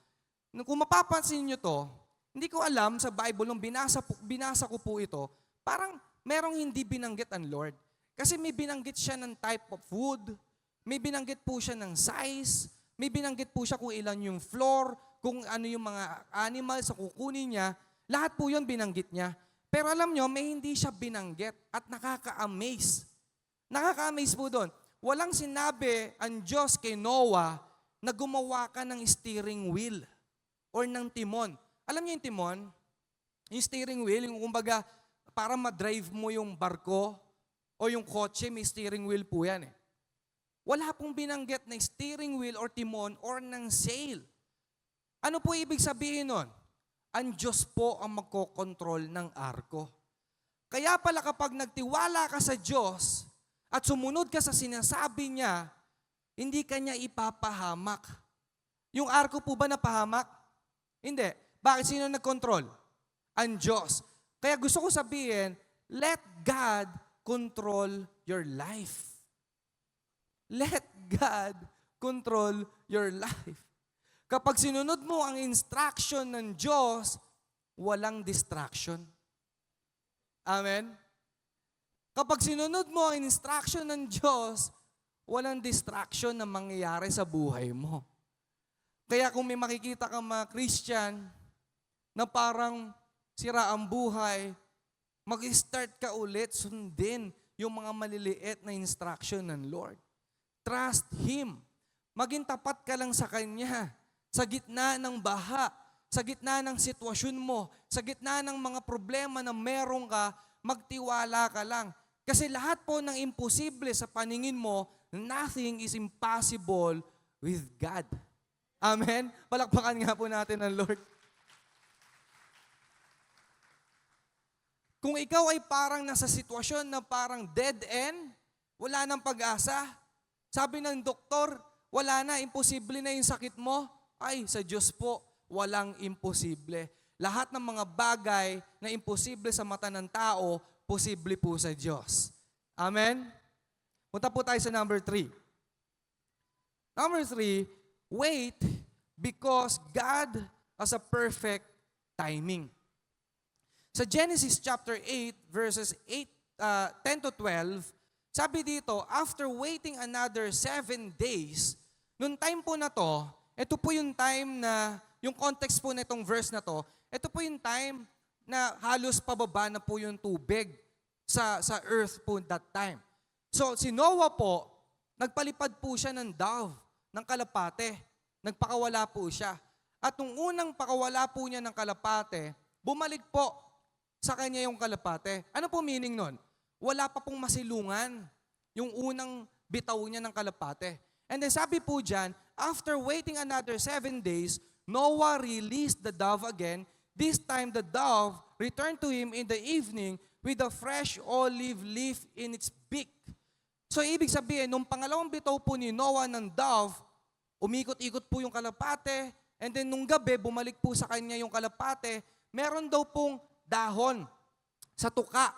A: Kung mapapansin nyo to, hindi ko alam sa Bible, nung binasa ko po ito, parang merong hindi binanggit ang Lord. Kasi may binanggit siya ng type of food, may binanggit po siya ng size, may binanggit po siya kung ilan yung floor, kung ano yung mga animals sa kukunin niya, lahat po yun binanggit niya. Pero alam nyo, may hindi siya binanggit at nakaka-amaze. Nakaka-amaze po doon. Walang sinabi ang Diyos kay Noah na gumawa ka ng steering wheel or ng timon. Alam niyo yung timon? Yung steering wheel, yung kumbaga para ma-drive mo yung barko o yung kotse, may steering wheel po yan eh. Wala pong binanggit na steering wheel or timon or ng sail. Ano po ibig sabihin nun? Ang Diyos po ang magkokontrol ng arko. Kaya pala kapag nagtiwala ka sa Diyos at sumunod ka sa sinasabi niya, hindi ka niya ipapahamak. Yung arko po ba napahamak? Hindi. Bakit? Sino nagkontrol? Ang Diyos. Kaya gusto ko sabihin, let God control your life. Let God control your life. Kapag sinunod mo ang instruction ng Diyos, walang distraction. Amen? Kapag sinunod mo ang instruction ng Diyos, walang distraction na mangyayari sa buhay mo. Kaya kung may makikita kang mga Christian na parang sira ang buhay, mag-start ka ulit, sundin yung mga maliliit na instruction ng Lord. Trust Him. Maging tapat ka lang sa Kanya. Sa gitna ng baha, sa gitna ng sitwasyon mo, sa gitna ng mga problema na meron ka, magtiwala ka lang. Kasi lahat po ng imposible sa paningin mo, nothing is impossible with God. Amen? Palakpakan nga po natin ang Lord. Kung ikaw ay parang nasa sitwasyon na parang dead end, wala nang pag-asa, sabi ng doktor, wala na, imposible na yung sakit mo, ay, sa Diyos po, walang imposible. Lahat ng mga bagay na imposible sa mata ng tao, posible po sa Diyos. Amen? Punta po tayo sa number 3. Number 3, wait because God has a perfect timing. Sa Genesis chapter 8, verses 10 to 12, sabi dito, after waiting another 7 days, nung time po na to, ito po yung time na, yung context po na itong verse na to, ito po yung time na halos pababa na po yung tubig sa earth po that time. So si Noah po, nagpalipad po siya ng dove, ng kalapate. Nagpakawala po siya. At nung unang pakawala po niya ng kalapate, bumalik po sa kanya yung kalapate. Ano po meaning nun? Wala pa pong masilungan yung unang bitaw niya ng kalapate. And then sabi po dyan, after waiting another 7 days, Noah released the dove again. This time the dove returned to him in the evening with a fresh olive leaf in its beak. So ibig sabihin, nung pangalawang bitaw po ni Noah ng dove, umikot-ikot po yung kalapate, and then nung gabi, bumalik po sa kanya yung kalapate, meron daw pong dahon sa tuka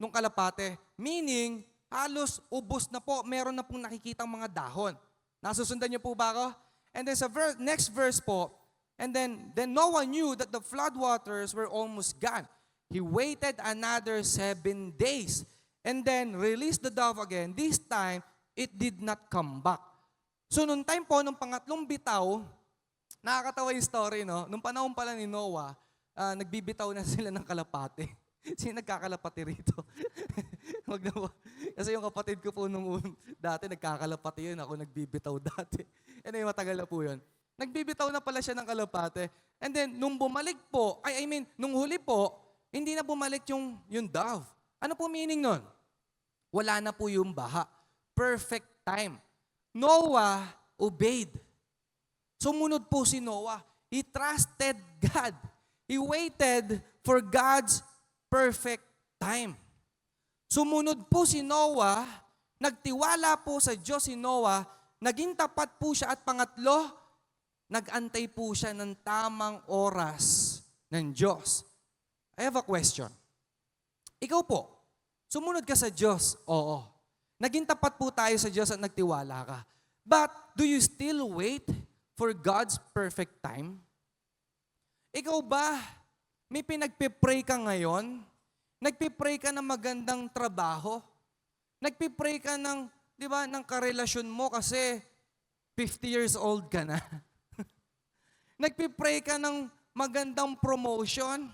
A: ng kalapate. Meaning, halos ubos na po, meron na pong nakikitang mga dahon. Nasusundan niyo po ba ako? And then sa next verse po, and then Noah knew that the floodwaters were almost gone. He waited another 7 days and then released the dove again. This time, it did not come back. So nung time po, nung pangatlong bitaw, nakakatawa yung story, no? Nung panahon pala ni Noah, nagbibitaw na sila ng kalapate. Sino nagkakalapati rito? Wag na po. Kasi yung kapatid ko po nung dati, nagkakalapati yun. Ako nagbibitaw dati. Anyway, matagal na po yun. Nagbibitaw na pala siya ng kalapate. And then, nung bumalik po, nung huli po, hindi na bumalik yung dove. Ano po meaning nun? Wala na po yung baha. Perfect time. Noah obeyed. Sumunod po si Noah. He trusted God. He waited for God's perfect time. Sumunod po si Noah, nagtiwala po sa Diyos si Noah, naging tapat po siya at pangatlo, nag-antay po siya ng tamang oras ng Diyos. I have a question. Ikaw po, sumunod ka sa Diyos? Oo. Naging tapat po tayo sa Diyos at nagtiwala ka. But do you still wait for God's perfect time? Ikaw ba, may pinagpipray ka ngayon? Nagpipray ka ng magandang trabaho? Nagpipray ka ng, di ba, ng karelasyon mo kasi 50 years old ka na? Nagpipray ka ng magandang promotion?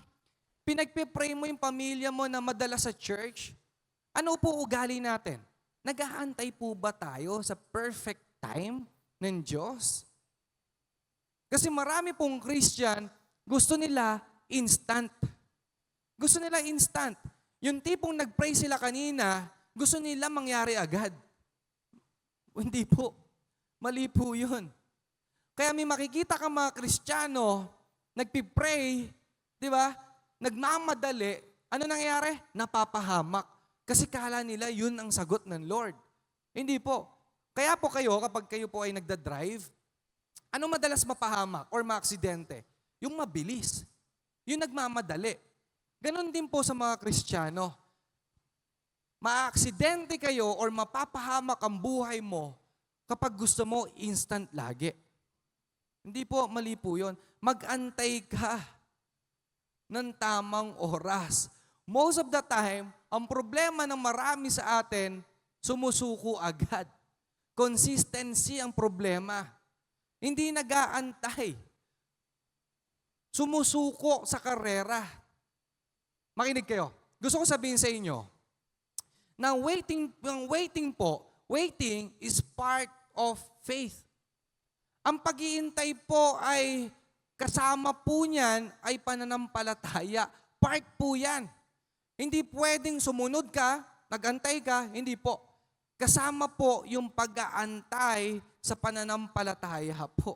A: Pinagpipray mo yung pamilya mo na madala sa church? Ano po ugali natin? Nag-aantay po ba tayo sa perfect time ng Diyos? Kasi marami pong Christian, gusto nila instant. Gusto nila instant. Yung tipong nag-pray sila kanina, gusto nila mangyari agad. Hindi po. Mali po yun. Kaya may makikita ka mga Kristiyano, nagpipray, di ba? Nagmamadali. Ano nangyayari? Napapahamak. Kasi kala nila yun ang sagot ng Lord. Hindi po. Kaya po kayo, kapag kayo po ay nagda-drive, ano madalas mapahamak or maaksidente? Yung mabilis. Yung nagmamadali. Ganon din po sa mga Kristiyano. Maaksidente kayo or mapapahamak ang buhay mo kapag gusto mo instant lagi. Hindi po, mali po yun. Mag-antay ka ng tamang oras. Most of the time, ang problema ng marami sa atin, sumusuko agad. Consistency ang problema. Hindi nag-aantay. Sumusuko sa karera. Makinig kayo. Gusto ko sabihin sa inyo, na waiting is part of faith. Ang pag-iintay po ay kasama po niyan ay pananampalataya. Part po yan. Hindi pwedeng sumunod ka, nag-antay ka, hindi po. Kasama po yung pag-aantay sa pananampalataya po.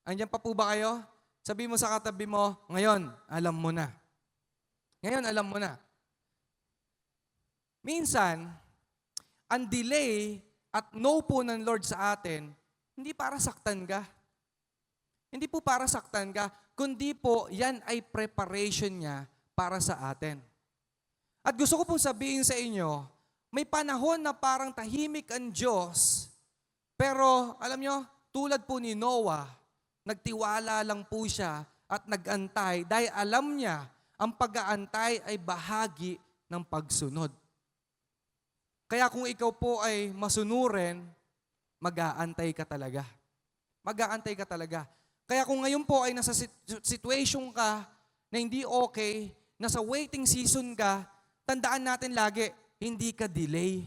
A: Andiyan pa po ba kayo? Sabi mo sa katabi mo, ngayon, alam mo na. Ngayon, alam mo na. Minsan, ang delay at no po ng Lord sa atin, hindi para saktan ka. Hindi po para saktan ka, kundi po yan ay preparation niya para sa atin. At gusto ko pong sabihin sa inyo, may panahon na parang tahimik ang Diyos, pero alam nyo, tulad po ni Noah, nagtiwala lang po siya at nagantay dahil alam niya ang pag-aantay ay bahagi ng pagsunod. Kaya kung ikaw po ay masunurin, mag-aantay ka talaga. Mag-aantay ka talaga. Kaya kung ngayon po ay nasa situation ka na hindi okay, nasa waiting season ka, tandaan natin lagi, hindi ka delay,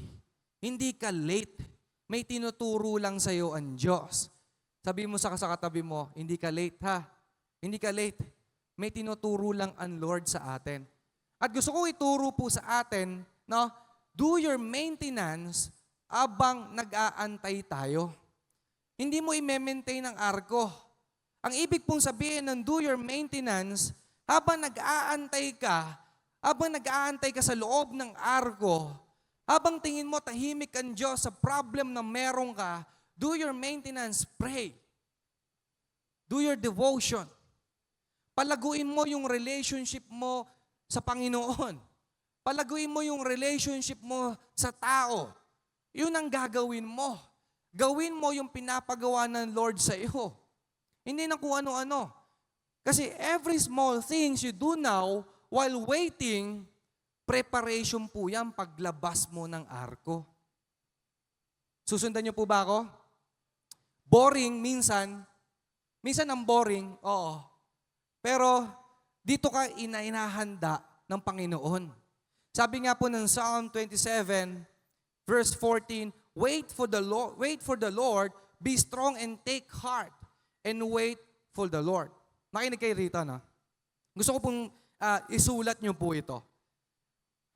A: hindi ka late. May tinuturo lang sa'yo ang Diyos. Sabi mo sa katabi mo, hindi ka late ha. Hindi ka late. May tinuturo lang ang Lord sa atin. At gusto ko ituro po sa atin, no, do your maintenance abang nag-aantay tayo. Hindi mo i-maintain ang arko. Ang ibig pong sabihin ng do your maintenance, habang nag-aantay ka sa loob ng arko, habang tingin mo tahimik ang Diyos sa problem na meron ka, do your maintenance, pray. Do your devotion. Palaguin mo yung relationship mo sa Panginoon. Palaguin mo yung relationship mo sa tao. Yun ang gagawin mo. Gawin mo yung pinapagawa ng Lord sa iyo. Hindi na kung ano-ano. Kasi every small things you do now while waiting, preparation po yan paglabas mo ng arko. Susundan niyo po ba ako? Boring minsan. Minsan ang boring, oo. Pero dito ka inahanda ng Panginoon. Sabi nga po ng Psalm 27, verse 14, wait for the Lord, be strong and take heart, and wait for the Lord. Makinig kayo rito, no? Gusto ko pong isulat niyo po ito.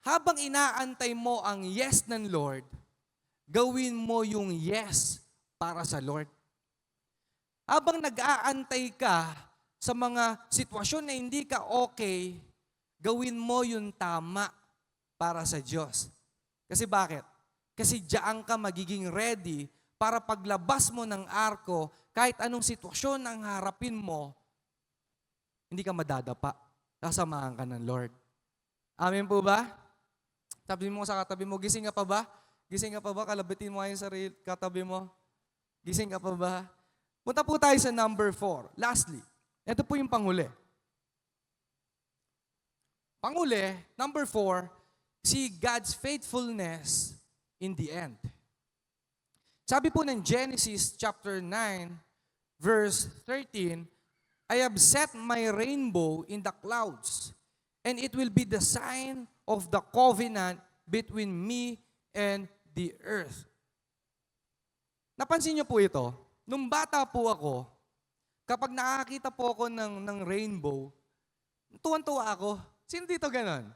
A: Habang inaantay mo ang yes ng Lord, gawin mo yung yes para sa Lord. Habang nag-aantay ka sa mga sitwasyon na hindi ka okay, gawin mo yung tama para sa Diyos. Kasi bakit? Kasi diyan ka magiging ready para paglabas mo ng arko, kahit anong sitwasyon ang harapin mo, hindi ka madadapa. Sasamahan ka ng Lord. Amen po ba? Sabi mo sa katabi mo, gising ka pa ba? Gising ka pa ba? Kalabitin mo yung sarili, katabi mo. Gising ka pa ba? Punta po tayo sa number 4. Lastly, ito po yung panghuli. Panghuli, number 4, see God's faithfulness in the end. Sabi po ng Genesis chapter 9, verse 13, I have set my rainbow in the clouds, and it will be the sign of the covenant between me and the earth. Napansin niyo po ito? Nung bata po ako, kapag nakakita po ako ng rainbow, tuwan-tuwa ako. Sino dito ganon?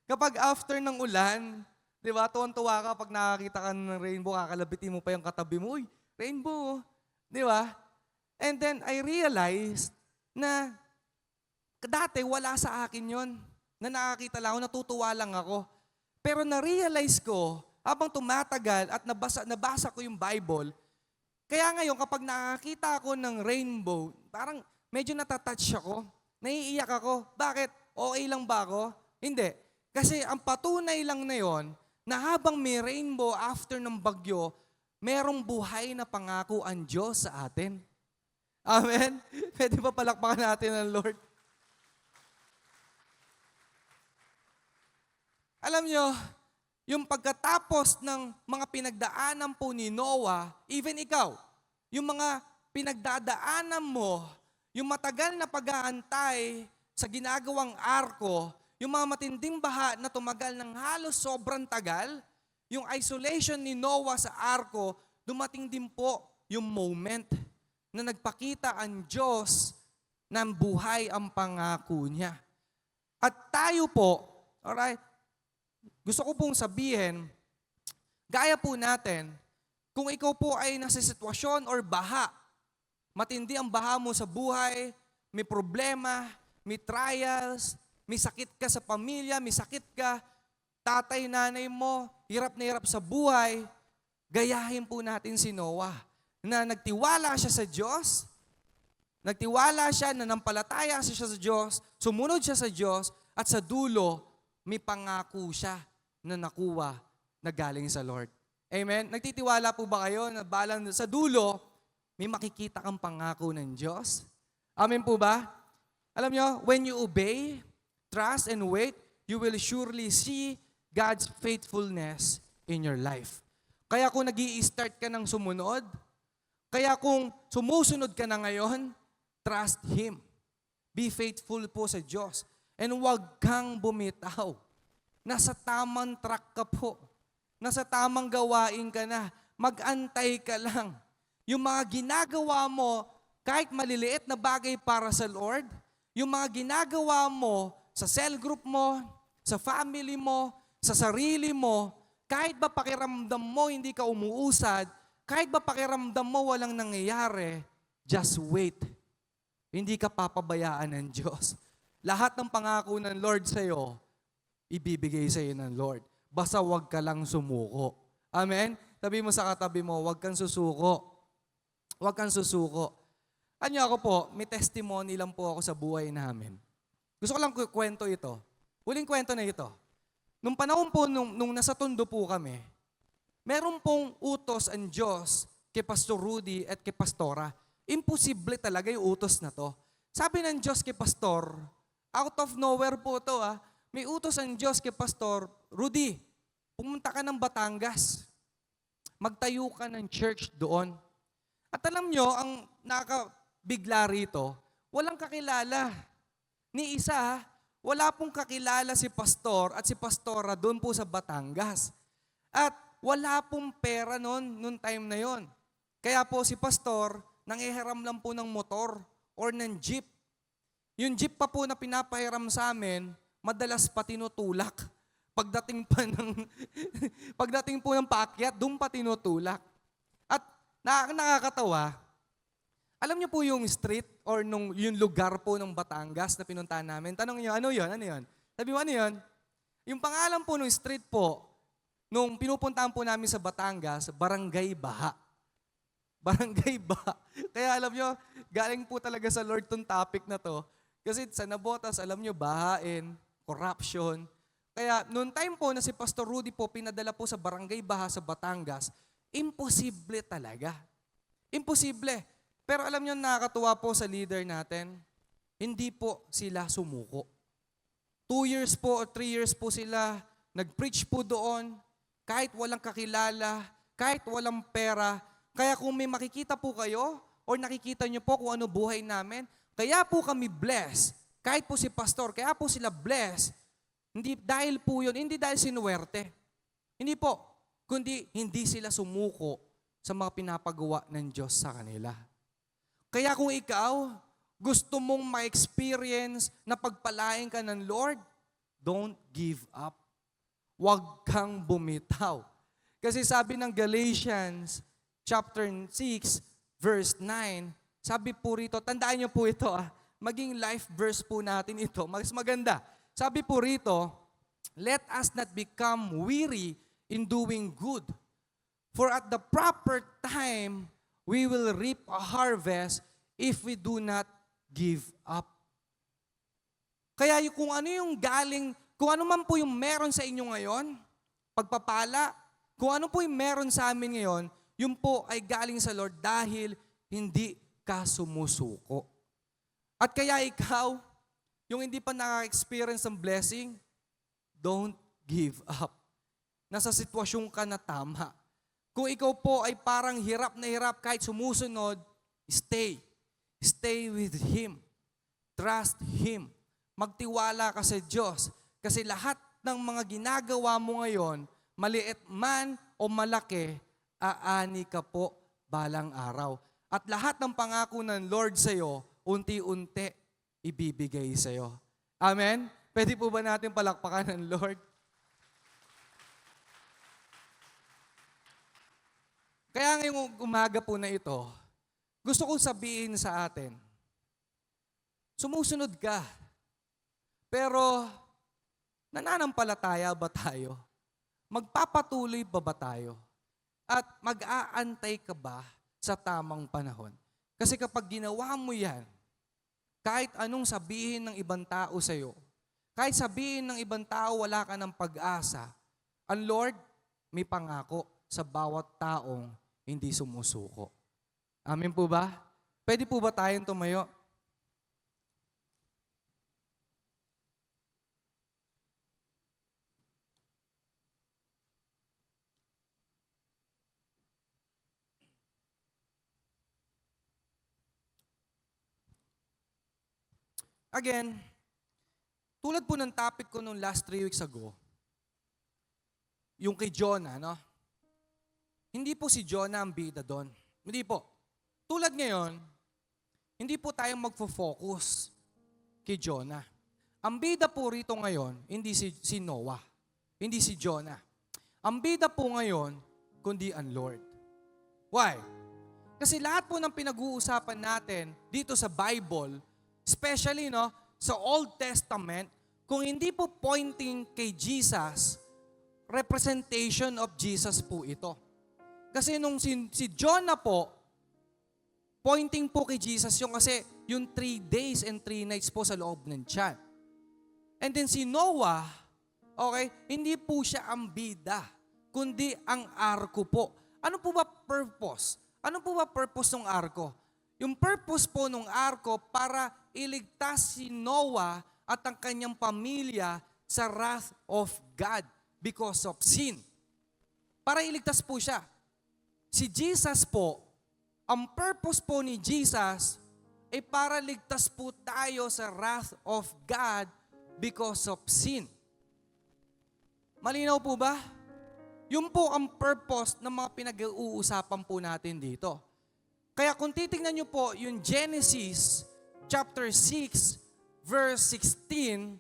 A: Kapag after ng ulan, di ba, tuwan-tuwa ka pag nakakita ka ng rainbow, kakalabitin mo pa yung katabi mo, uy, rainbow, di ba? And then I realized na dati wala sa akin yon, na nakakita lang ako, natutuwa lang ako. Pero na-realize ko, habang tumatagal at nabasa ko yung Bible, kaya ngayon kapag nakakita ako ng rainbow, parang medyo natatouch ako, naiiyak ako. Bakit? Okay lang ba ako? Hindi. Kasi ang patunay lang na yon, na habang may rainbow after ng bagyo, merong buhay na pangako ang Diyos sa atin. Amen? Pwede ba palakpakan natin ang Lord? Alam nyo, yung pagkatapos ng mga pinagdaanan po ni Noah, even ikaw, yung mga pinagdadaanan mo, yung matagal na pag-aantay sa ginagawang arko, yung mga matinding baha na tumagal ng halos sobrang tagal, yung isolation ni Noah sa arko, dumating din po yung moment na nagpakita ang Diyos ng buhay ang pangako niya. At tayo po, alright, gusto ko pong sabihin, gaya po natin, kung ikaw po ay nasa sitwasyon or baha, matindi ang baha mo sa buhay, may problema, may trials, may sakit ka sa pamilya, may sakit ka, tatay, nanay mo, hirap na hirap sa buhay, gayahin po natin si Noah na nagtiwala siya sa Diyos, nagtiwala siya, nanampalataya siya sa Diyos, sumunod siya sa Diyos, at sa dulo, may pangako siya na nakuha na galing sa Lord. Amen? Nagtitiwala po ba kayo na balang sa dulo, may makikita kang pangako ng Diyos? Amen po ba? Alam nyo, when you obey, trust and wait, you will surely see God's faithfulness in your life. Kaya kung nag-i-start ka ng sumunod, kaya kung sumusunod ka na ngayon, trust Him. Be faithful po sa Diyos. And huwag kang bumitaw. Nasa tamang track ka po. Nasa tamang gawain ka na. Mag-antay ka lang. Yung mga ginagawa mo, kahit maliliit na bagay para sa Lord, yung mga ginagawa mo sa cell group mo, sa family mo, sa sarili mo, kahit ba pakiramdam mo hindi ka umuusad, kahit ba pakiramdam mo walang nangyayari, just wait. Hindi ka papabayaan ng Diyos. Lahat ng pangako ng Lord sa'yo, ibibigay sa'yo ng Lord. Basta huwag ka lang sumuko. Amen? Tabi mo sa katabi mo, huwag kang susuko. Huwag kang susuko. Ako po, may testimony lang po ako sa buhay namin. Gusto ko lang kwento ito. Huling kwento na ito. Nung panahon po, nung nasa Tondo po kami, meron pong utos ang Diyos kay Pastor Rudy at kay Pastora. Imposible talaga yung utos na to. Sabi ng Diyos kay Pastor, out of nowhere po to may utos ang Diyos kay Pastor, Rudy, pumunta ka ng Batangas. Magtayo ka ng church doon. At alam nyo, ang nakabigla rito, walang kakilala. Ni isa, wala pong kakilala si Pastor at si Pastora doon po sa Batangas. At wala pong pera noon time na yon. Kaya po si Pastor, nanghihiram lang po ng motor or ng jeep. Yung jeep pa po na pinapahiram sa amin, madalas pa tinutulak. Pagdating po ng paakyat, doon pa tinutulak. At nakakatawa, alam niyo po yung street or yung lugar po ng Batangas na pinuntahan namin. Tanong niyo, ano yun? Ano yun? Sabi mo, ano yun? Yung pangalan po ng street po, nung pinupuntahan po namin sa Batangas, Barangay Baha. Barangay Baha. Kaya alam niyo, galing po talaga sa Lord tong topic na to. Kasi sa Nabotas, alam niyo, bahain, corruption. Kaya noong time po na si Pastor Rudy po pinadala po sa Barangay Baha sa Batangas, imposible talaga. Imposible. Pero alam niyo, nakakatuwa po sa leader natin, hindi po sila sumuko. 2 years po o 3 years po sila, nag-preach po doon, kahit walang kakilala, kahit walang pera. Kaya kung may makikita po kayo, or nakikita niyo po kung ano buhay namin, kaya po kami blessed. Kahit po si Pastor, kaya po sila blessed. Hindi dahil po yun, hindi dahil sinuwerte. Hindi po, kundi hindi sila sumuko sa mga pinapagawa ng Diyos sa kanila. Kaya kung ikaw, gusto mong ma-experience na pagpalain ka ng Lord, don't give up. Huwag kang bumitaw. Kasi sabi ng Galatians chapter 6, verse 9, sabi po rito, tandaan niyo po ito maging life verse po natin ito, mas maganda. Sabi po rito, let us not become weary in doing good. For at the proper time, we will reap a harvest if we do not give up. Kaya kung ano yung galing, kung ano man po yung meron sa inyo ngayon, pagpapala, kung ano po yung meron sa amin ngayon, yun po ay galing sa Lord dahil hindi ka sumusuko. At kaya ikaw, yung hindi pa naka-experience ng blessing, don't give up. Nasa sitwasyon ka na tama. Kung ikaw po ay parang hirap na hirap kahit sumusunod, stay. Stay with Him. Trust Him. Magtiwala ka sa Diyos. Kasi lahat ng mga ginagawa mo ngayon, maliit man o malaki, aani ka po balang araw. At lahat ng pangako ng Lord sa'yo, unti-unti ibibigay sa'yo. Amen? Pwede po ba natin palakpakan ng Lord? Kaya ngayong umaga po na ito, gusto kong sabihin sa atin, sumusunod ka, pero nananampalataya ba tayo? Magpapatuloy ba tayo? At mag-aantay ka ba sa tamang panahon? Kasi kapag ginawa mo yan, kahit anong sabihin ng ibang tao sa'yo, kahit sabihin ng ibang tao wala ka ng pag-asa, ang Lord may pangako sa bawat taong hindi sumusuko. Amen po ba? Pwede po ba tayong tumayo? again, tulad po ng topic ko nung last 3 weeks ago, yung kay Jonah, no? Hindi po si Jonah ang bida doon. Hindi po. Tulad ngayon, hindi po tayo magfo-focus kay Jonah. Ang bida po rito ngayon, hindi si Noah, hindi si Jonah. Ang bida po ngayon, kundi ang Lord. Why? Kasi lahat po ng pinag-uusapan natin dito sa Bible, especially sa Old Testament, kung hindi po pointing kay Jesus, representation of Jesus po ito. Kasi nung si Jonah po, pointing po kay Jesus kasi yung 3 days and 3 nights po sa loob ng tiyan. And then si Noah, okay, hindi po siya ang bida, kundi ang arko po. Ano po ba purpose? Ano po ba purpose ng arko? Yung purpose po ng arko para iligtas si Noah at ang kanyang pamilya sa wrath of God because of sin. Para iligtas po siya. Si Jesus po, ang purpose po ni Jesus ay para ligtas po tayo sa wrath of God because of sin. Malinaw po ba? Yun po ang purpose ng mga pinag-uusapan po natin dito. Kaya kung titingnan nyo po yung Genesis chapter 6 verse 16,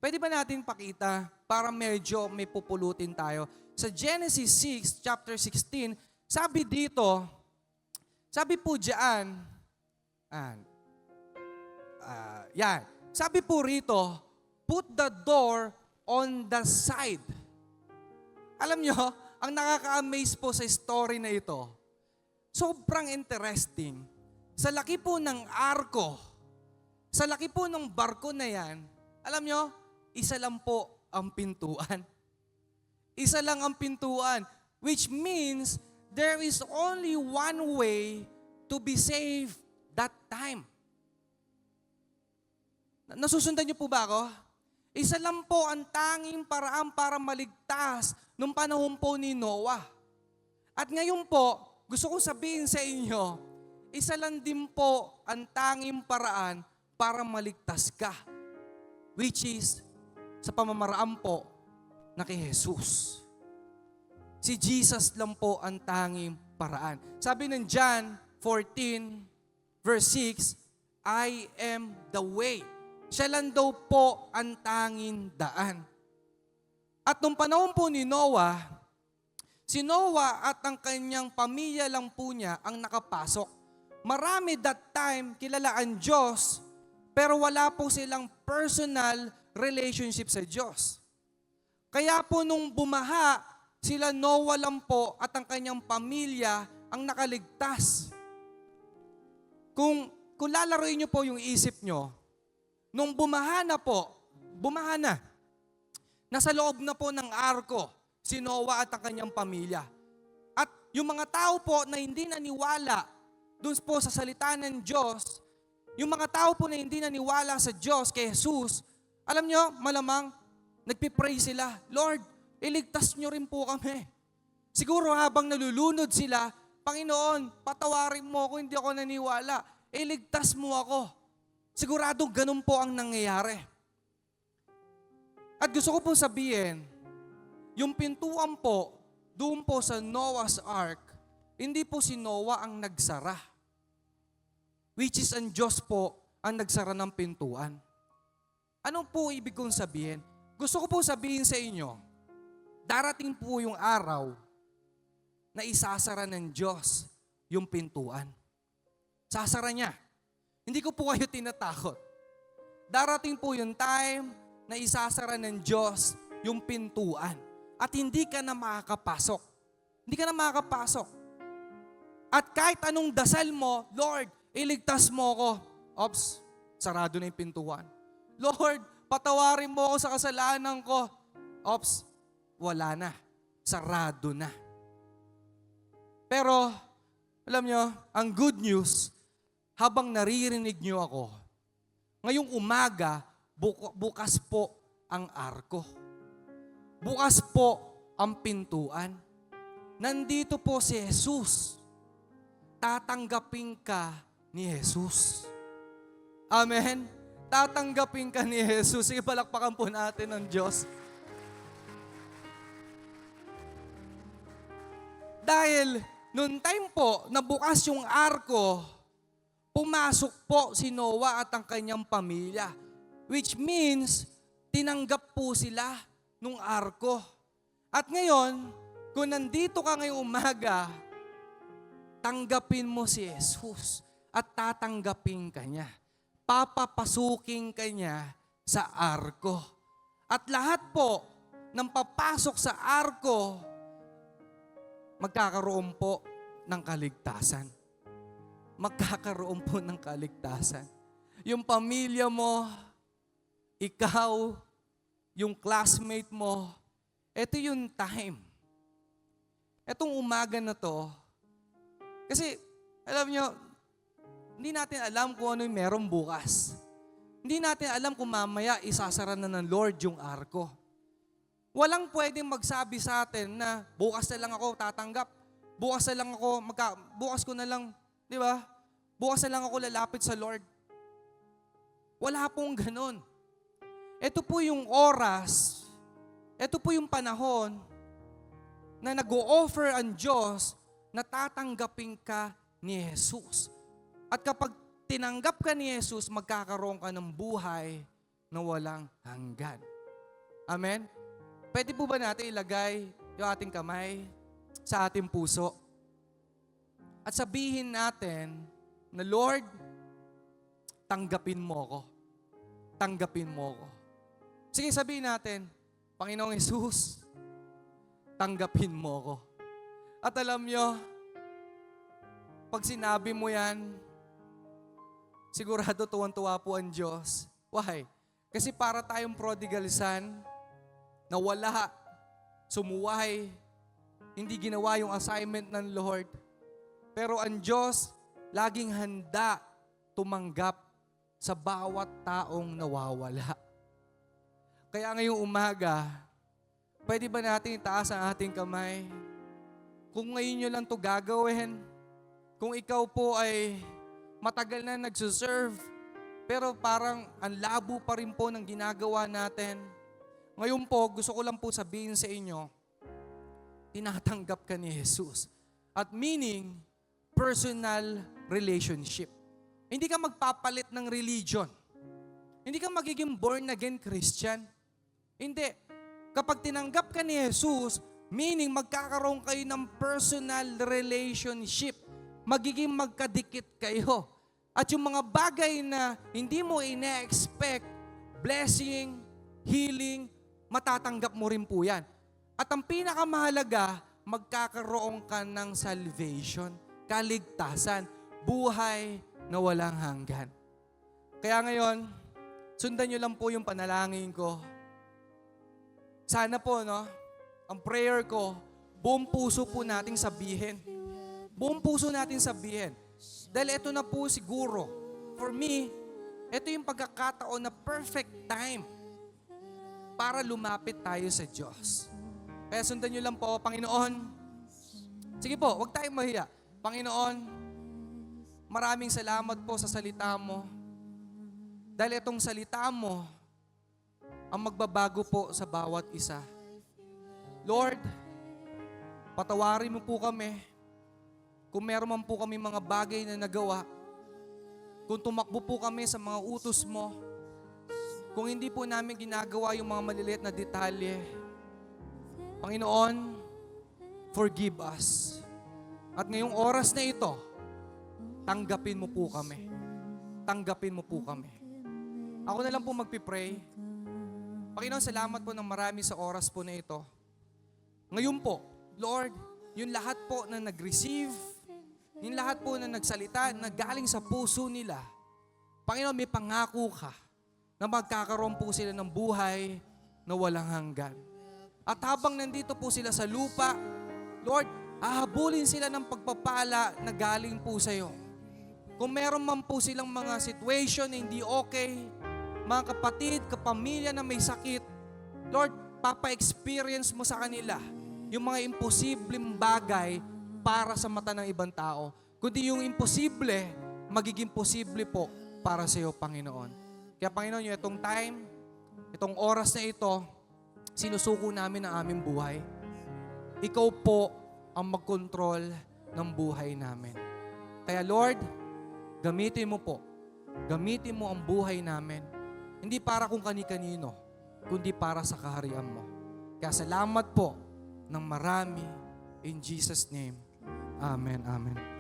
A: pwede ba natin pakita para medyo may pupulutin tayo? Sa Genesis 6 chapter 16, sabi dito, sabi po diyan, yan, sabi po rito, put the door on the side. Alam nyo, ang nakaka-amaze po sa story na ito, sobrang interesting. Sa laki po ng arko, sa laki po ng barko na yan, alam nyo, isa lang po ang pintuan. Isa lang ang pintuan, which means there is only one way to be saved that time. Nasusundan niyo po ba ako? Isa lang po ang tanging paraan para maligtas nung panahon po ni Noah. At ngayon po, gusto kong sabihin sa inyo, isa lang din po ang tanging paraan para maligtas ka. Which is, sa pamamaraan po na kay Jesus. Si Jesus lang po ang tanging paraan. Sabi ng John 14, verse 6, I am the way. Siya lang daw po ang tanging daan. At nung panahon po ni Noah, si Noah at ang kanyang pamilya lang po niya ang nakapasok. Marami that time kilala ang Diyos, pero wala po silang personal relationship sa Diyos. Kaya po nung bumaha, sila Noah lang po at ang kanyang pamilya ang nakaligtas. Kung lalaroin niyo po yung isip niyo, nung bumaha na, nasa loob na po ng arko, si Noah at ang kanyang pamilya. At yung mga tao po na hindi naniwala dun po sa salita ng Diyos, yung mga tao po na hindi naniwala sa Diyos, kay Jesus, alam nyo, malamang, nagpipray sila, Lord, iligtas nyo rin po kami. Siguro habang nalulunod sila, Panginoon, patawarin mo ako, hindi ako naniwala. Iligtas mo ako. Sigurado ganun po ang nangyayari. At gusto ko po sabihin, yung pintuan po, doon po sa Noah's Ark, hindi po si Noah ang nagsara. Which is ang Diyos po ang nagsara ng pintuan. Ano po ibig kong sabihin? Gusto ko po sabihin sa inyo, darating po yung araw na isasara ng Diyos yung pintuan. Sasara niya. Hindi ko po kayo tinatakot. Darating po yung time na isasara ng Diyos yung pintuan. At hindi ka na makakapasok. Hindi ka na makakapasok. At kahit anong dasal mo, Lord, iligtas mo ako. Ops, sarado na yung pintuan. Lord, patawarin mo ako sa kasalanan ko. Ops, wala na. Sarado na. Pero, alam nyo, ang good news, habang naririnig nyo ako, ngayong umaga, bukas po ang arko. Bukas po ang pintuan. Nandito po si Jesus. Tatanggapin ka ni Jesus. Amen? Tatanggapin ka ni Jesus. Sige, palakpakan po natin ang Diyos. Dahil noong time po, nabukas yung arko, pumasok po si Noah at ang kanyang pamilya. Which means, tinanggap po sila nung arko. At ngayon, kung nandito ka ngayong umaga, tanggapin mo si Jesus at tatanggapin ka niya. Papapasukin ka niya sa arko. At lahat po ng papasok sa arko, magkakaroon po ng kaligtasan. Magkakaroon po ng kaligtasan. Yung pamilya mo, ikaw, yung classmate mo, ito yung time. Etong umaga na to, kasi alam nyo, hindi natin alam kung ano yung meron bukas. Hindi natin alam kung mamaya isasara na ng Lord yung arko. Walang pwedeng magsabi sa atin na bukas na lang ako tatanggap. Bukas na lang ako, bukas ko na lang, di ba? Bukas na lang ako lalapit sa Lord. Wala pong ganun. Ito po yung oras, ito po yung panahon na nag-o-offer ang Diyos na tatanggapin ka ni Jesus. At kapag tinanggap ka ni Jesus, magkakaroon ka ng buhay na walang hanggan. Amen? Pwede po ba natin ilagay yung ating kamay sa ating puso? At sabihin natin na, Lord, tanggapin mo ako. Tanggapin mo ako. Sige, sabihin natin, Panginoong Jesus, tanggapin mo ako. At alam nyo, pag sinabi mo yan, sigurado tuwan-tuwa po ang Diyos. Why? Kasi para tayong prodigal son, na wala, sumuway, hindi ginawa yung assignment ng Lord. Pero ang Diyos, laging handa tumanggap sa bawat taong nawawala. Kaya ngayong umaga, pwede ba natin itaas ang ating kamay? Kung ngayon nyo lang ito gagawin, kung ikaw po ay matagal na nagsuserve, pero parang ang labo pa rin po ng ginagawa natin, ngayon po, gusto ko lang po sabihin sa inyo, tinatanggap ka ni Jesus. At meaning, personal relationship. Hindi ka magpapalit ng religion. Hindi ka magiging born again Christian. Hindi. Kapag tinanggap ka ni Jesus, meaning magkakaroon kayo ng personal relationship. Magiging magkadikit kayo. At yung mga bagay na hindi mo ina-expect, blessing, healing, matatanggap mo rin po yan. At ang pinakamahalaga, magkakaroon ka ng salvation, kaligtasan, buhay na walang hanggan. Kaya ngayon, sundan nyo lang po yung panalangin ko. Sana po, no, ang prayer ko, buong puso po nating sabihin. Buong puso natin sabihin. Dahil ito na po siguro, for me, ito yung pagkakataon na perfect time para lumapit tayo sa Diyos. Kaya sundan nyo lang po, Panginoon. Sige po, huwag tayong mahiya. Panginoon, maraming salamat po sa salita mo. Dahil itong salita mo, ang magbabago po sa bawat isa. Lord, patawarin mo po kami. Kung meron man po kami mga bagay na nagawa, kung tumakbo po kami sa mga utos mo, kung hindi po namin ginagawa yung mga maliliit na detalye, Panginoon, forgive us. At ngayong oras na ito, tanggapin mo po kami. Tanggapin mo po kami. Ako na lang po magpipray. Panginoon, salamat po ng marami sa oras po na ito. Ngayon po, Lord, yung lahat po na nag-receive, yung lahat po na nagsalita, na galing sa puso nila, Panginoon, may pangako ka na magkakaroon po sila ng buhay na walang hanggan. At habang nandito po sila sa lupa, Lord, ahabulin sila ng pagpapala na galing po sa iyo. Kung meron man po silang mga situation na hindi okay, mga kapatid, kapamilya na may sakit, Lord, papa-experience mo sa kanila yung mga imposibleng bagay para sa mata ng ibang tao. Kundi yung imposible, magiging posible po para sa iyo, Panginoon. Kaya Panginoon, yung itong time, itong oras na ito, sinusuko namin ang aming buhay. Ikaw po ang mag-control ng buhay namin. Kaya Lord, gamitin mo po. Gamitin mo ang buhay namin. Hindi para kung kani-kanino, kundi para sa kaharian mo. Kaya salamat po ng marami. In Jesus' name. Amen. Amen.